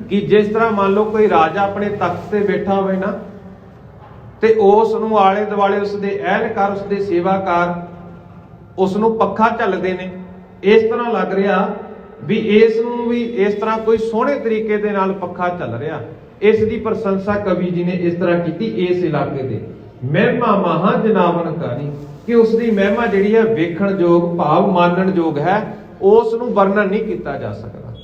ਕਿ ਜਿਸ ਤਰ੍ਹਾਂ ਮੰਨ ਲਓ ਕੋਈ ਰਾਜਾ ਆਪਣੇ ਤਖਤ ਤੇ ਬੈਠਾ ਹੋਵੇ ਨਾ, ਤੇ ਉਸ ਨੂੰ ਆਲੇ ਦੁਆਲੇ ਉਸ ਦੇ ਅਹਿਲਕਾਰ, ਉਸ ਦੇ ਸੇਵਾਕਾਰ ਉਸ ਨੂੰ ਪੱਖਾ ਝੱਲਦੇ ਨੇ। ਇਸ ਤਰ੍ਹਾਂ ਲੱਗ ਰਿਹਾ ਵੀ ਇਸ ਨੂੰ ਵੀ ਇਸ ਤਰ੍ਹਾਂ ਕੋਈ ਸੋਹਣੇ ਤਰੀਕੇ ਦੇ ਨਾਲ ਪੱਖਾ ਚੱਲ ਰਿਹਾ। ਇਸ ਦੀ ਪ੍ਰਸ਼ੰਸਾ ਕਵੀ ਜੀ ਨੇ ਇਸ ਤਰ੍ਹਾਂ ਕੀਤੀ ਇਸ ਇਲਾਕੇ ਦੇ। ਮਹਿਮਾ ਮਹਾ ਜਨਾਵਨਕਾਰੀ, ਕਿ ਉਸ ਦੀ ਮਹਿਮਾ ਜਿਹੜੀ ਹੈ ਵੇਖਣ ਯੋਗ ਭਾਵ ਮਾਨਣ ਯੋਗ ਹੈ, ਉਸ ਨੂੰ ਵਰਣਨ ਨਹੀਂ ਕੀਤਾ ਜਾ ਸਕਦਾ।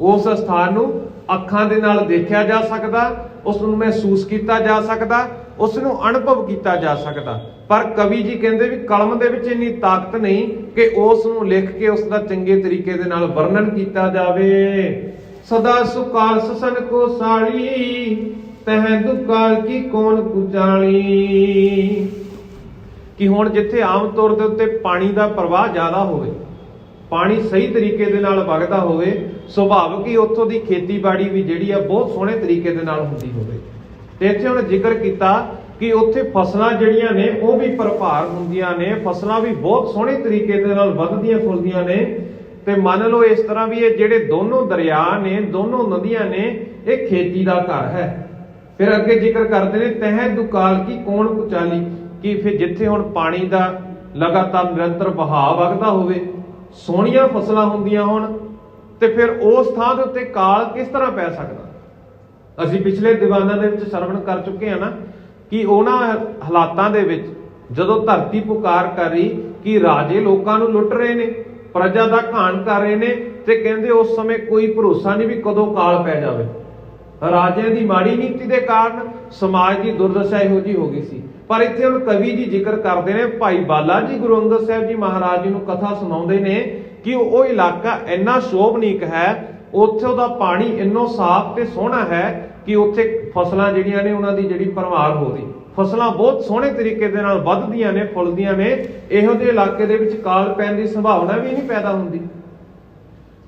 ਉਸ ਸਥਾਨ ਨੂੰ ਅੱਖਾਂ ਦੇ ਨਾਲ ਦੇਖਿਆ ਜਾ ਸਕਦਾ, ਉਸ ਨੂੰ ਮਹਿਸੂਸ ਕੀਤਾ ਜਾ ਸਕਦਾ, ਉਸ ਨੂੰ ਅਨੁਭਵ ਕੀਤਾ ਜਾ ਸਕਦਾ, ਪਰ ਕਵੀ ਜੀ ਕਹਿੰਦੇ ਵੀ ਕਲਮ ਦੇ ਵਿੱਚ ਇੰਨੀ ਤਾਕਤ ਨਹੀਂ ਕਿ ਉਸ ਨੂੰ ਲਿਖ ਕੇ ਉਸ ਦਾ ਚੰਗੇ ਤਰੀਕੇ ਦੇ ਨਾਲ ਵਰਣਨ ਕੀਤਾ ਜਾਵੇ। ਸਦਾ ਸੁਕਾਲ ਸਸਨ ਕੋ ਸਾਲੀ, ਤਹ ਦੁਕਾਲ ਕੀ ਕੌਣ ਕੁਚਾਲੀ। ਕਿ ਹੁਣ ਜਿੱਥੇ ਆਮ ਤੌਰ ਦੇ ਉੱਤੇ ਪਾਣੀ ਦਾ ਪ੍ਰਵਾਹ ਜ਼ਿਆਦਾ ਹੋਵੇ, ਪਾਣੀ ਸਹੀ ਤਰੀਕੇ ਦੇ ਨਾਲ ਵਗਦਾ ਹੋਵੇ, ਸੁਭਾਵਿਕ ਹੀ ਉੱਥੋਂ ਦੀ ਖੇਤੀਬਾੜੀ ਵੀ ਜਿਹੜੀ ਆ ਬਹੁਤ ਸੋਹਣੇ ਤਰੀਕੇ ਦੇ ਨਾਲ ਹੁੰਦੀ ਹੋਵੇ। ਤੇ ਇੱਥੇ ਹੁਣ ਜ਼ਿਕਰ ਕੀਤਾ ਕਿ ਉੱਥੇ ਫਸਲਾਂ ਜਿਹੜੀਆਂ ਨੇ ਉਹ ਵੀ ਭਰਪਾਰ ਹੁੰਦੀਆਂ ਨੇ, ਫਸਲਾਂ ਵੀ ਬਹੁਤ ਸੋਹਣੇ ਤਰੀਕੇ ਦੇ ਨਾਲ ਵੱਧਦੀਆਂ ਫੁੱਲਦੀਆਂ ਨੇ। ਤੇ ਮੰਨ ਲਓ ਇਸ ਤਰ੍ਹਾਂ ਵੀ ਇਹ ਜਿਹੜੇ ਦੋਨੋਂ ਦਰਿਆ ਨੇ, ਦੋਨੋਂ ਨਦੀਆਂ ਨੇ, ਇਹ ਖੇਤੀ ਦਾ ਘਰ ਹੈ। ਫਿਰ ਅੱਗੇ ਜ਼ਿਕਰ ਕਰਦੇ ਨੇ ਤਹਿ ਦੁਕਾਲ ਕੀ ਕੌਣ ਕੁਚਾਲੀ, ਕਿ ਫਿਰ ਜਿੱਥੇ ਹੁਣ ਪਾਣੀ ਦਾ ਲਗਾਤਾਰ ਨਿਰੰਤਰ ਵਹਾਅ ਵਗਦਾ ਹੋਵੇ, ਸੋਹਣੀਆਂ ਫਸਲਾਂ ਹੁੰਦੀਆਂ ਹੋਣ, ਤੇ ਫਿਰ ਉਸ ਥਾਂ ਦੇ ਉੱਤੇ ਕਾਲ ਕਿਸ ਤਰ੍ਹਾਂ ਪੈ ਸਕਦਾ। ਅਸੀਂ ਪਿਛਲੇ ਦੀਵਾਨਾਂ ਦੇ ਵਿੱਚ ਸਰਵਣ ਕਰ ਚੁੱਕੇ ਹਾਂ ਨਾ ਕਿ ਉਹਨਾਂ ਹਾਲਾਤਾਂ ਦੇ ਵਿੱਚ ਜਦੋਂ ਧਰਤੀ ਪੁਕਾਰ ਕਰ ਰਹੀ ਕਿ ਰਾਜੇ ਲੋਕਾਂ ਨੂੰ ਲੁੱਟ ਰਹੇ ਨੇ, ਪ੍ਰਜਾ ਦਾ ਘਾਣ ਕਰ ਰਹੇ ਨੇ, ਤੇ ਕਹਿੰਦੇ ਉਸ ਸਮੇਂ ਕੋਈ ਭਰੋਸਾ ਨਹੀਂ ਵੀ ਕਦੋਂ ਕਾਲ ਪੈ ਜਾਵੇ। ਰਾਜਿਆਂ ਦੀ ਮਾੜੀ ਨੀਤੀ ਦੇ ਕਾਰਨ ਸਮਾਜ ਦੀ ਦੁਰਦਸ਼ਾ ਇਹੋ ਜਿਹੀ ਹੋ ਗਈ ਸੀ। ਪਰ ਇੱਥੇ ਹੁਣ ਕਵੀ ਜੀ ਜ਼ਿਕਰ ਕਰਦੇ ਨੇ, ਭਾਈ ਬਾਲਾ ਜੀ ਗੁਰੂ ਅੰਗਦ ਸਾਹਿਬ ਜੀ ਮਹਾਰਾਜ ਜੀ ਨੂੰ ਕਥਾ ਸੁਣਾਉਂਦੇ ਨੇ ਕਿ ਉਹ ਇਲਾਕਾ ਇੰਨਾ ਸ਼ੋਭਨੀਕ ਹੈ, ਉੱਥੇ ਦਾ ਪਾਣੀ ਇੰਨਾ ਸਾਫ਼ ਤੇ ਸੋਹਣਾ ਹੈ ਕਿ ਉੱਥੇ ਫਸਲਾਂ ਜਿਹੜੀਆਂ ਨੇ ਉਹਨਾਂ ਦੀ ਜਿਹੜੀ ਭਰਮਾਰ ਹੋ ਰਹੀ, ਫਸਲਾਂ ਬਹੁਤ ਸੋਹਣੇ ਤਰੀਕੇ ਦੇ ਨਾਲ ਵੱਧਦੀਆਂ ਨੇ, ਫੁੱਲਦੀਆਂ ਨੇ। ਇਹੋ ਜਿਹੇ ਇਲਾਕੇ ਦੇ ਵਿੱਚ ਕਾਲ ਪੈਣ ਦੀ ਸੰਭਾਵਨਾ ਵੀ ਨਹੀਂ ਪੈਦਾ ਹੁੰਦੀ।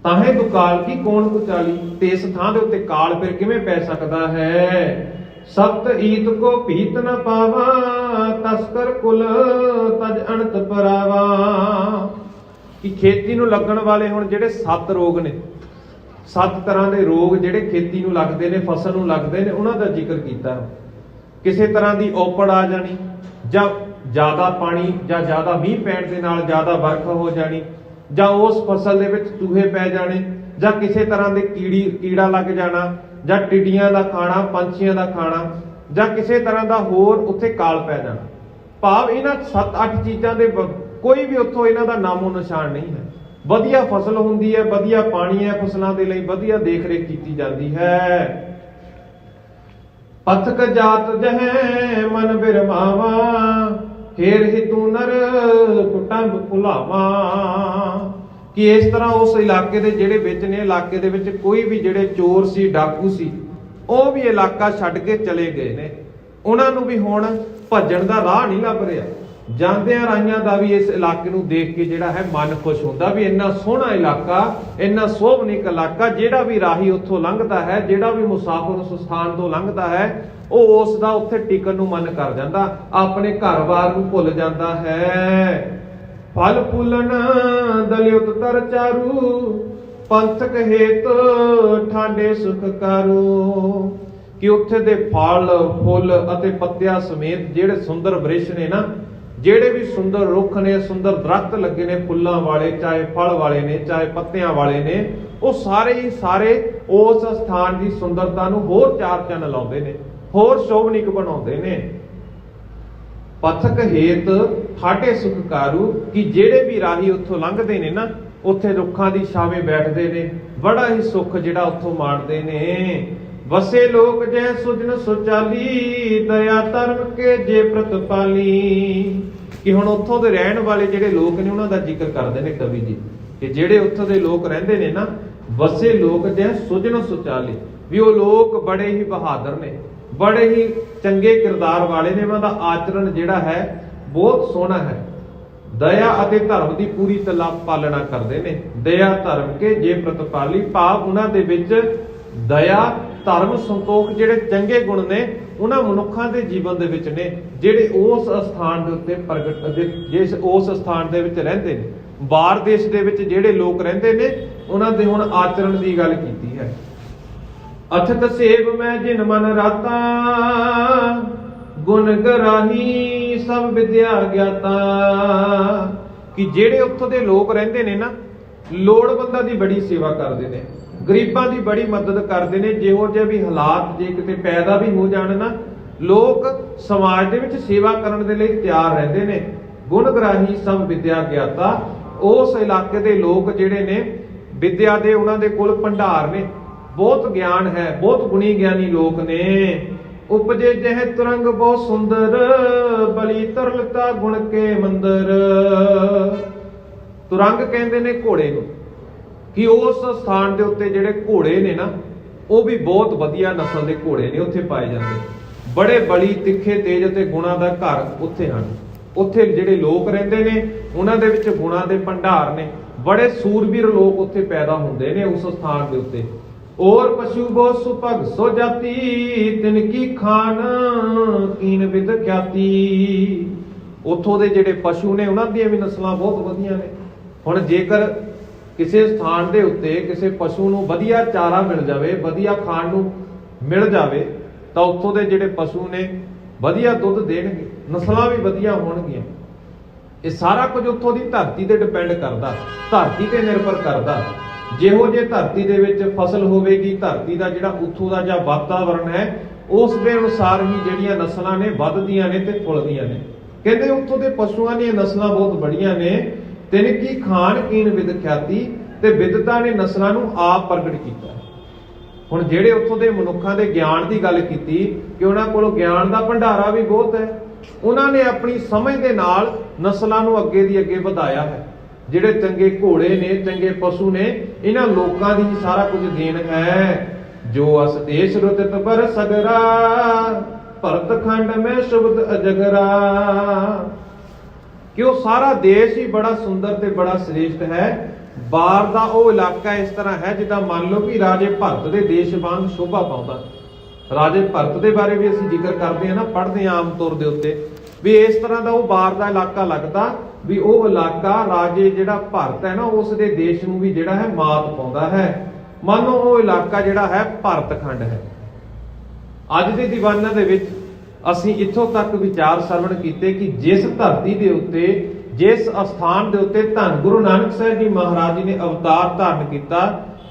ਤਾਹੇ ਦੁਕਾਲ ਕੀ ਕੌਣ ਕੁਚਾਲੀ, ਤੇ ਇਸ ਥਾਂ ਦੇ ਉੱਤੇ ਕਾਲ ਫਿਰ ਕਿਵੇਂ ਪੈ ਸਕਦਾ ਹੈ। ਸਤ ਈਤ ਕੋ ਭੀਤ ਨ ਪਾਵਾ, ਤਸਕਰ ਕੁਲ ਤਜ ਅਣਤ ਪਰਾਵਾ। ਕਿ ਖੇਤੀ ਨੂੰ ਲੱਗਣ ਵਾਲੇ ਹੁਣ ਜਿਹੜੇ 7 ਰੋਗ ਨੇ, 7 ਤਰ੍ਹਾਂ ਦੇ ਰੋਗ ਜਿਹੜੇ ਖੇਤੀ ਨੂੰ ਲੱਗਦੇ ਨੇ, ਫਸਲ ਨੂੰ ਲੱਗਦੇ ਨੇ, ਉਹਨਾਂ ਦਾ ਜ਼ਿਕਰ ਕੀਤਾ। ਕਿਸੇ ਤਰ੍ਹਾਂ ਦੀ ਔਪੜ ਆ ਜਾਣੀ, ਜਾਂ ਜ਼ਿਆਦਾ ਪਾਣੀ ਜਾਂ ਜ਼ਿਆਦਾ ਮੀਂਹ ਪੈਣ ਦੇ ਨਾਲ ਜ਼ਿਆਦਾ ਵਰਖਾ ਹੋ ਜਾਣੀ, ਜਾਂ ਉਸ ਫਸਲ ਦੇ ਵਿੱਚ ਚੂਹੇ ਪੈ ਜਾਣੇ, ਜਾਂ ਕਿਸੇ ਤਰ੍ਹਾਂ ਦੇ ਕੀੜਾ ਲੱਗ ਜਾਣਾ, ਜਾਂ ਟਿੱਡੀਆਂ ਦਾ ਖਾਣਾ, ਪੰਛੀਆਂ ਦਾ ਖਾਣਾ, ਜਾਂ ਕਿਸੇ ਤਰ੍ਹਾਂ ਦਾ ਹੋਰ ਉੱਥੇ ਕਾਲ ਪੈ ਜਾਣਾ। ਭਾਵ ਇਹਨਾਂ 7-8 ਚੀਜ਼ਾਂ ਦੇ ਕੋਈ ਵੀ ਉੱਥੋਂ ਇਹਨਾਂ ਦਾ ਨਾਮੋ ਨਿਸ਼ਾਨ ਨਹੀਂ ਹੈ। ਵਧੀਆ ਫਸਲ ਹੁੰਦੀ ਹੈ, ਵਧੀਆ ਪਾਣੀ ਹੈ ਫਸਲਾਂ ਦੇ ਲਈ, ਵਧੀਆ ਦੇਖ ਰੇਖ ਕੀਤੀ ਜਾਂਦੀ ਹੈ। ਪਥਕ ਜਾਤ ਜਹੈ ਮਨ ਬਿਰਮਾਵਾ, ਫੇਰ ਹੀ ਤੂੰ ਨਰ ਕੁਟੰਬ ਭੁਲਾਵਾ। ਕਿ ਇਸ ਤਰ੍ਹਾਂ ਉਸ ਇਲਾਕੇ ਦੇ ਜਿਹੜੇ ਵਿੱਚ ਨੇ, ਇਲਾਕੇ ਦੇ ਵਿੱਚ ਕੋਈ ਵੀ ਜਿਹੜੇ ਚੋਰ ਸੀ, ਡਾਕੂ ਸੀ, ਉਹ ਵੀ ਇਲਾਕਾ ਛੱਡ ਕੇ ਚਲੇ ਗਏ ਨੇ। ਉਹਨਾਂ ਨੂੰ ਵੀ ਹੁਣ ਭੱਜਣ ਦਾ ਰਾਹ ਨਹੀਂ ਲੱਭ ਰਿਹਾ। ਜਾਂਦਿਆਂ ਰਾਹੀਆਂ ਦਾ ਵੀ ਇਸ ਇਲਾਕੇ ਨੂੰ ਦੇਖ ਕੇ ਜਿਹੜਾ ਹੈ ਮਨ ਖੁਸ਼ ਹੁੰਦਾ ਵੀ ਇੰਨਾ ਸੋਹਣਾ ਇਲਾਕਾ, ਇੰਨਾ ਸੋਭਨੀਕ ਇਲਾਕਾ। ਜਿਹੜਾ ਵੀ ਰਾਹੀ ਉੱਥੋਂ ਲੰਘਦਾ ਹੈ, ਜਿਹੜਾ ਵੀ ਮੁਸਾਫਰ ਉਸ ਸਥਾਨ ਤੋਂ ਲੰਘਦਾ ਹੈ, ਉਹ ਉਸ ਦਾ ਉੱਥੇ ਟਿਕਣ ਨੂੰ ਮਨ ਕਰ ਜਾਂਦਾ, ਆਪਣੇ ਘਰ-ਬਾਰ ਨੂੰ ਭੁੱਲ ਜਾਂਦਾ ਹੈ। ਫਲ ਫੁੱਲਣ ਦਲਿਉਤ ਤਰ ਚਾਰੂ, ਪੰਥਕ ਹੇਤ ਠਾਂਡੇ ਸੁਖ ਕਾਰੂ। ਕਿ ਉੱਥੇ ਦੇ ਫਲ ਫੁੱਲ ਅਤੇ ਪੱਤਿਆਂ ਸਮੇਤ ਜਿਹੜੇ ਸੁੰਦਰ ਬ੍ਰਿਸ਼ ਨੇ ਨਾ, ਜਿਹੜੇ ਵੀ ਸੁੰਦਰ ਰੁੱਖ ਨੇ, ਸੁੰਦਰ ਦਰਖਤ ਲੱਗੇ ਨੇ, ਫੁੱਲਾਂ ਵਾਲੇ, ਚਾਹੇ ਫਲ ਵਾਲੇ ਨੇ, ਚਾਹੇ ਪੱਤਿਆਂ ਵਾਲੇ ਨੇ, ਉਹ ਸਾਰੇ ਹੀ ਸਾਰੇ ਉਸ ਸਥਾਨ ਦੀ ਸੁੰਦਰਤਾ ਨੂੰ ਹੋਰ ਚਾਰ ਚੰਨ ਲਾਉਂਦੇ ਨੇ, ਹੋਰ ਸ਼ੋਭਨੀਕ ਬਣਾਉਂਦੇ ਨੇ। ਪਥਕ ਹੇਤ ਠਾਡੇ ਸੁਖ ਕਾਰੂ। ਕਿ ਜਿਹੜੇ ਵੀ ਰਾਹੀ ਉੱਥੋਂ ਲੰਘਦੇ ਨੇ ਨਾ, ਉੱਥੇ ਰੁੱਖਾਂ ਦੀ ਛਾਵੇਂ ਬੈਠਦੇ ਨੇ, ਬੜਾ ਹੀ ਸੁੱਖ ਜਿਹੜਾ ਉੱਥੋਂ ਮਾਣਦੇ ਨੇ। ਵਸੇ ਲੋਕ ਜੈ ਸੁਜਨ ਸੁਚਾਲੀ, ਦਇਆ ਧਰਮ ਕੇ ਜੇ ਪ੍ਰਤਪਾਲੀ। ਕਿ ਹੁਣ ਉੱਥੋਂ ਦੇ ਰਹਿਣ ਵਾਲੇ ਜਿਹੜੇ ਲੋਕ ਨੇ, ਉਹਨਾਂ ਦਾ ਜ਼ਿਕਰ ਕਰਦੇ ਨੇ ਕਵੀ ਜੀ ਕਿ ਜਿਹੜੇ ਉੱਥੋਂ ਦੇ ਲੋਕ ਰਹਿੰਦੇ ਨੇ ਨਾ, ਵਸੇ ਲੋਕ ਜੈ ਸੁਜਨ ਸੁਚਾਲੀ, ਵੀ ਉਹ ਲੋਕ ਬੜੇ ਹੀ ਬਹਾਦਰ ਨੇ, ਬੜੇ ਹੀ ਚੰਗੇ ਕਿਰਦਾਰ ਵਾਲੇ ਨੇ। ਉਹਨਾਂ ਦਾ ਆਚਰਣ ਜਿਹੜਾ ਹੈ ਬਹੁਤ ਸੋਹਣਾ ਹੈ। ਦਇਆ ਅਤੇ ਧਰਮ ਦੀ ਪੂਰੀ ਪਾਲਣਾ ਕਰਦੇ ਨੇ। ਦਇਆ ਧਰਮ ਕੇ ਜੇ ਪ੍ਰਤਪਾਲੀ, ਭਾਵ ਉਹਨਾਂ ਦੇ ਵਿੱਚ ਦਇਆ, ਧਰਮ, ਸੰਤੋਖ ਜਿਹੜੇ ਚੰਗੇ ਗੁਣ ਨੇ, ਉਹਨਾਂ ਮਨੁੱਖਾਂ ਦੇ ਜੀਵਨ ਦੇ ਵਿੱਚ ਨੇ, ਜਿਹੜੇ ਉਸ ਸਥਾਨ ਦੇ ਉੱਤੇ ਜਿਸ ਉਸ ਸਥਾਨ ਦੇ ਵਿੱਚ ਰਹਿੰਦੇ ਨੇ। ਬਾਹਰ ਦੇਸ਼ ਦੇ ਵਿੱਚ ਜਿਹੜੇ ਲੋਕ ਰਹਿੰਦੇ ਨੇ, ਉਹਨਾਂ ਦੇ ਹੁਣ ਆਚਰਣ ਦੀ ਗੱਲ ਕੀਤੀ ਹੈ। ਅਥਤ ਸੇਵ ਮੈਂ ਜਿਨ ਮਨ ਰਾਤਾ, ਗੁਣ ਗਰਾਹੀ ਸਭ ਵਿਦਿਆ ਗਿਆਤਾ। ਕਿ ਜਿਹੜੇ ਉੱਥੋਂ ਦੇ ਲੋਕ ਰਹਿੰਦੇ ਨੇ ਨਾ, ਲੋੜਵੰਦਾਂ ਦੀ ਬੜੀ ਸੇਵਾ ਕਰਦੇ ਨੇ, ਗਰੀਬਾਂ ਦੀ ਬੜੀ ਮਦਦ ਕਰਦੇ ਨੇ। ਜਿਹੋ ਜਿਹੇ ਵੀ ਹਾਲਾਤ ਜੇ ਕਿਤੇ ਪੈਦਾ ਵੀ ਹੋ ਜਾਣ ਨਾ, ਲੋਕ ਸਮਾਜ ਦੇ ਵਿੱਚ ਸੇਵਾ ਕਰਨ ਦੇ ਲਈ ਤਿਆਰ ਰਹਿੰਦੇ ਨੇ। ਗੁਣਗ੍ਰਾਹੀ ਸਭ ਵਿਦਿਆ ਗਿਆਤਾ, ਉਸ ਇਲਾਕੇ ਦੇ ਲੋਕ ਜਿਹੜੇ ਨੇ ਵਿਦਿਆ ਦੇ ਉਹਨਾਂ ਦੇ ਕੋਲ ਭੰਡਾਰ ਨੇ, ਬਹੁਤ ਗਿਆਨ ਹੈ, ਬਹੁਤ ਗੁਣੀ ਗਿਆਨੀ ਲੋਕ ਨੇ। ਉਪਜੇ ਜਹ ਤੁਰੰਗ ਬਹੁ ਸੁੰਦਰ, ਬਲੀ ਤਰਲਤਾ ਗੁਣ ਕੇ ਮੰਦਰ। ਤੁਰੰਗ ਕਹਿੰਦੇ ਨੇ ਘੋੜੇ ਨੂੰ, ਕਿ ਉਸ ਸਥਾਨ ਦੇ ਉੱਤੇ ਜਿਹੜੇ ਘੋੜੇ ਨੇ ਨਾ ਉਹ ਵੀ ਬਹੁਤ ਵਧੀਆ ਨਸਲ ਦੇ ਘੋੜੇ ਨੇ ਉੱਥੇ ਪਾਏ ਜਾਂਦੇ। ਬੜੇ ਬਲੀ ਤਿੱਖੇ ਤੇਜ ਅਤੇ ਗੁਣਾਂ ਦਾ ਘਰ ਉੱਥੇ ਹਨ। ਉੱਥੇ ਜਿਹੜੇ ਲੋਕ ਰਹਿੰਦੇ ਨੇ ਉਹਨਾਂ ਦੇ ਵਿੱਚ ਗੁਣਾਂ ਦੇ ਭੰਡਾਰ ਨੇ। ਬੜੇ ਸੂਰਬੀਰ ਲੋਕ ਉੱਥੇ ਪੈਦਾ ਹੁੰਦੇ ਨੇ ਉਸ ਸਥਾਨ ਦੇ ਉੱਤੇ। ਔਰ ਪਸ਼ੂ ਬਹੁ ਸੁਭਗ ਸੋ ਜਾਤੀ, ਤਿਨ ਕੀ ਖਾਨ ਕੀਨ ਵਿਦ ਖਿਆਤੀ। ਉੱਥੋਂ ਦੇ ਜਿਹੜੇ ਪਸ਼ੂ ਨੇ ਉਹਨਾਂ ਦੀਆਂ ਵੀ ਨਸਲਾਂ ਬਹੁਤ ਵਧੀਆ ਨੇ। ਹੁਣ ਜੇਕਰ ਕਿਸੇ ਸਥਾਨ ਦੇ ਉੱਤੇ ਕਿਸੇ ਪਸ਼ੂ ਨੂੰ ਵਧੀਆ ਚਾਰਾ ਮਿਲ ਜਾਵੇ, ਵਧੀਆ ਖਾਣ ਨੂੰ ਮਿਲ ਜਾਵੇ, ਤਾਂ ਉੱਥੋਂ ਦੇ ਜਿਹੜੇ ਪਸ਼ੂ ਨੇ ਵਧੀਆ ਦੁੱਧ ਦੇਣਗੇ, ਨਸਲਾਂ ਵੀ ਵਧੀਆ ਹੋਣਗੀਆਂ। ਇਹ ਸਾਰਾ ਕੁਝ ਉੱਥੋਂ ਦੀ ਧਰਤੀ ਤੇ ਡਿਪੈਂਡ ਕਰਦਾ, ਧਰਤੀ ਤੇ ਨਿਰਭਰ ਕਰਦਾ। ਜਿਹੋ ਜੇ ਧਰਤੀ ਦੇ ਵਿੱਚ ਫਸਲ ਹੋਵੇਗੀ, ਧਰਤੀ ਦਾ ਜਿਹੜਾ ਉੱਥੋਂ ਦਾ ਜਾਂ ਵਾਤਾਵਰਣ ਹੈ, ਉਸ ਦੇ ਅਨੁਸਾਰ ਹੀ ਜਿਹੜੀਆਂ ਨਸਲਾਂ ਨੇ ਵੱਧਦੀਆਂ ਨੇ ਤੇ ਫੁੱਲਦੀਆਂ ਨੇ। ਕਹਿੰਦੇ ਉੱਥੋਂ ਦੇ ਪਸ਼ੂਆਂ ਦੀਆਂ ਨਸਲਾਂ ਬਹੁਤ ਬੜੀਆਂ ਨੇ। ਤਿਨ ਕੀ ਖਾਨ ਕੀਨ ਵਿਦ ਖਿਆਤੀ, ਤੇ ਵਿਦਤਾ ਨੇ ਨਸਲਾਂ ਨੂੰ ਆਪ ਪ੍ਰਗਟ ਕੀਤਾ। ਹੁਣ ਜਿਹੜੇ ਉੱਥੋਂ ਦੇ ਮਨੁੱਖਾਂ ਦੇ ਗਿਆਨ ਦੀ ਗੱਲ ਕੀਤੀ ਕਿ ਉਹਨਾਂ ਕੋਲ ਗਿਆਨ ਦਾ ਭੰਡਾਰਾ ਵੀ ਬਹੁਤ ਹੈ, ਉਹਨਾਂ ਨੇ ਆਪਣੀ ਸਮਝ ਦੇ ਨਾਲ ਨਸਲਾਂ ਨੂੰ ਅੱਗੇ ਦੀ ਅੱਗੇ ਵਧਾਇਆ ਹੈ। ਜਿਹੜੇ ਚੰਗੇ ਘੋੜੇ ਨੇ, ਚੰਗੇ ਪਸ਼ੂ ਨੇ, ਇਹਨਾਂ ਲੋਕਾਂ ਦੀ ਹੀ ਸਾਰਾ ਕੁਝ ਦੇਣ ਹੈ। ਜੋ ਅਸ ਦੇਸ਼ ਰੁਦਤ ਪਰ ਸਗਰਾ, ਭਰਤ ਖੰਡ ਮੈਂ ਸ਼ਬਦ ਅਜਗਰਾ। ਕਿ ਉਹ ਸਾਰਾ ਦੇਸ਼ ਹੀ ਬੜਾ ਸੁੰਦਰ ਤੇ ਬੜਾ ਸ੍ਰੇਸ਼ਟ ਹੈ। ਬਾਹਰ ਦਾ ਉਹ ਇਲਾਕਾ ਇਸ ਤਰ੍ਹਾਂ ਹੈ ਜਿੱਦਾਂ ਮੰਨ ਲਓ ਕਿ ਰਾਜੇ ਭਰਤ ਦੇ ਦੇਸ਼ ਵਾਂਗ ਸ਼ੋਭਾ ਪਾਉਂਦਾ। ਰਾਜੇ ਭਰਤ ਦੇ ਬਾਰੇ ਵੀ ਅਸੀਂ ਜ਼ਿਕਰ ਕਰਦੇ ਹਾਂ ਨਾ, ਪੜ੍ਹਦੇ ਹਾਂ ਆਮ ਤੌਰ ਦੇ ਉੱਤੇ, ਵੀ ਇਸ ਤਰ੍ਹਾਂ ਦਾ ਉਹ ਬਾਹਰ ਦਾ ਇਲਾਕਾ ਲੱਗਦਾ, ਵੀ ਉਹ ਇਲਾਕਾ ਰਾਜੇ ਜਿਹੜਾ ਭਰਤ ਹੈ ਨਾ ਉਸ ਦੇ ਦੇਸ਼ ਨੂੰ ਵੀ ਜਿਹੜਾ ਹੈ ਮਾਤ ਪਾਉਂਦਾ ਹੈ। ਮੰਨੋ ਉਹ ਇਲਾਕਾ ਜਿਹੜਾ ਹੈ ਭਰਤ ਖੰਡ ਹੈ। ਅੱਜ ਦੇ ਦੀਵਾਨਾਂ ਦੇ ਵਿੱਚ ਅਸੀਂ ਇੱਥੋਂ ਤੱਕ ਵਿਚਾਰ ਸਰਵਣ ਕੀਤੇ ਕਿ ਜਿਸ ਧਰਤੀ ਦੇ ਉੱਤੇ, ਜਿਸ ਅਸਥਾਨ ਦੇ ਉੱਤੇ ਧੰਨ ਗੁਰੂ ਨਾਨਕ ਸਾਹਿਬ ਜੀ ਮਹਾਰਾਜ ਜੀ ਨੇ ਅਵਤਾਰ ਧਾਰਨ ਕੀਤਾ,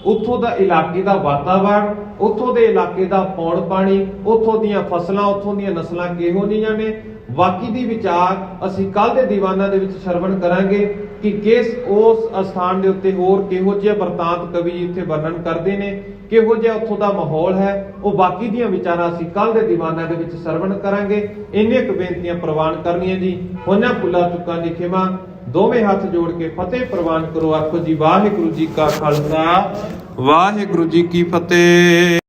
ਉੱਥੋਂ ਦਾ ਇਲਾਕੇ ਦਾ ਵਾਤਾਵਰਣ, ਉੱਥੋਂ ਦੇ ਇਲਾਕੇ ਦਾ ਪੌਣ ਪਾਣੀ, ਉੱਥੋਂ ਦੀਆਂ ਫਸਲਾਂ, ਉੱਥੋਂ ਦੀਆਂ ਨਸਲਾਂ ਕਿਹੋ ਜਿਹੀਆਂ ਨੇ, ਬਾਕੀ ਦੀ ਵਿਚਾਰ ਅਸੀਂ ਕੱਲ ਦੇ ਦੀਵਾਨਾਂ ਦੇ ਵਿੱਚ ਸਰਵਣ ਕਰਾਂਗੇ ਕਿ ਕਿਸ ਉਸ ਅਸਥਾਨ ਦੇ ਉੱਤੇ ਹੋਰ ਕਿਹੋ ਜਿਹਾ ਵਰਤਾਂਤ ਕਵੀ ਜੀ ਇੱਥੇ ਵਰਣਨ ਕਰਦੇ ਨੇ, ਕਿਹੋ ਜਿਹਾ ਉੱਥੋਂ ਦਾ ਮਾਹੌਲ ਹੈ। ਉਹ ਬਾਕੀ ਦੀਆਂ ਵਿਚਾਰਾਂ ਅਸੀਂ ਕੱਲ ਦੇ ਦੀਵਾਨਾਂ ਦੇ ਵਿੱਚ ਸਰਵਣ ਕਰਾਂਗੇ। ਇੰਨੀਆਂ ਕੁ ਬੇਨਤੀਆਂ ਪ੍ਰਵਾਨ ਕਰਨੀਆਂ ਜੀ। ਹੋਈਆਂ ਭੁੱਲਾਂ ਚੁੱਕਾਂ ਦੀ ਖਿਮਾ, ਦੋਵੇਂ ਹੱਥ ਜੋੜ ਕੇ ਫਤਿਹ ਪ੍ਰਵਾਨ ਕਰੋ। ਆਖੋ ਜੀ ਵਾਹਿਗੁਰੂ ਜੀ ਕਾ ਖਾਲਸਾ, ਵਾਹਿਗੁਰੂ ਜੀ ਕੀ ਫਤਿਹ।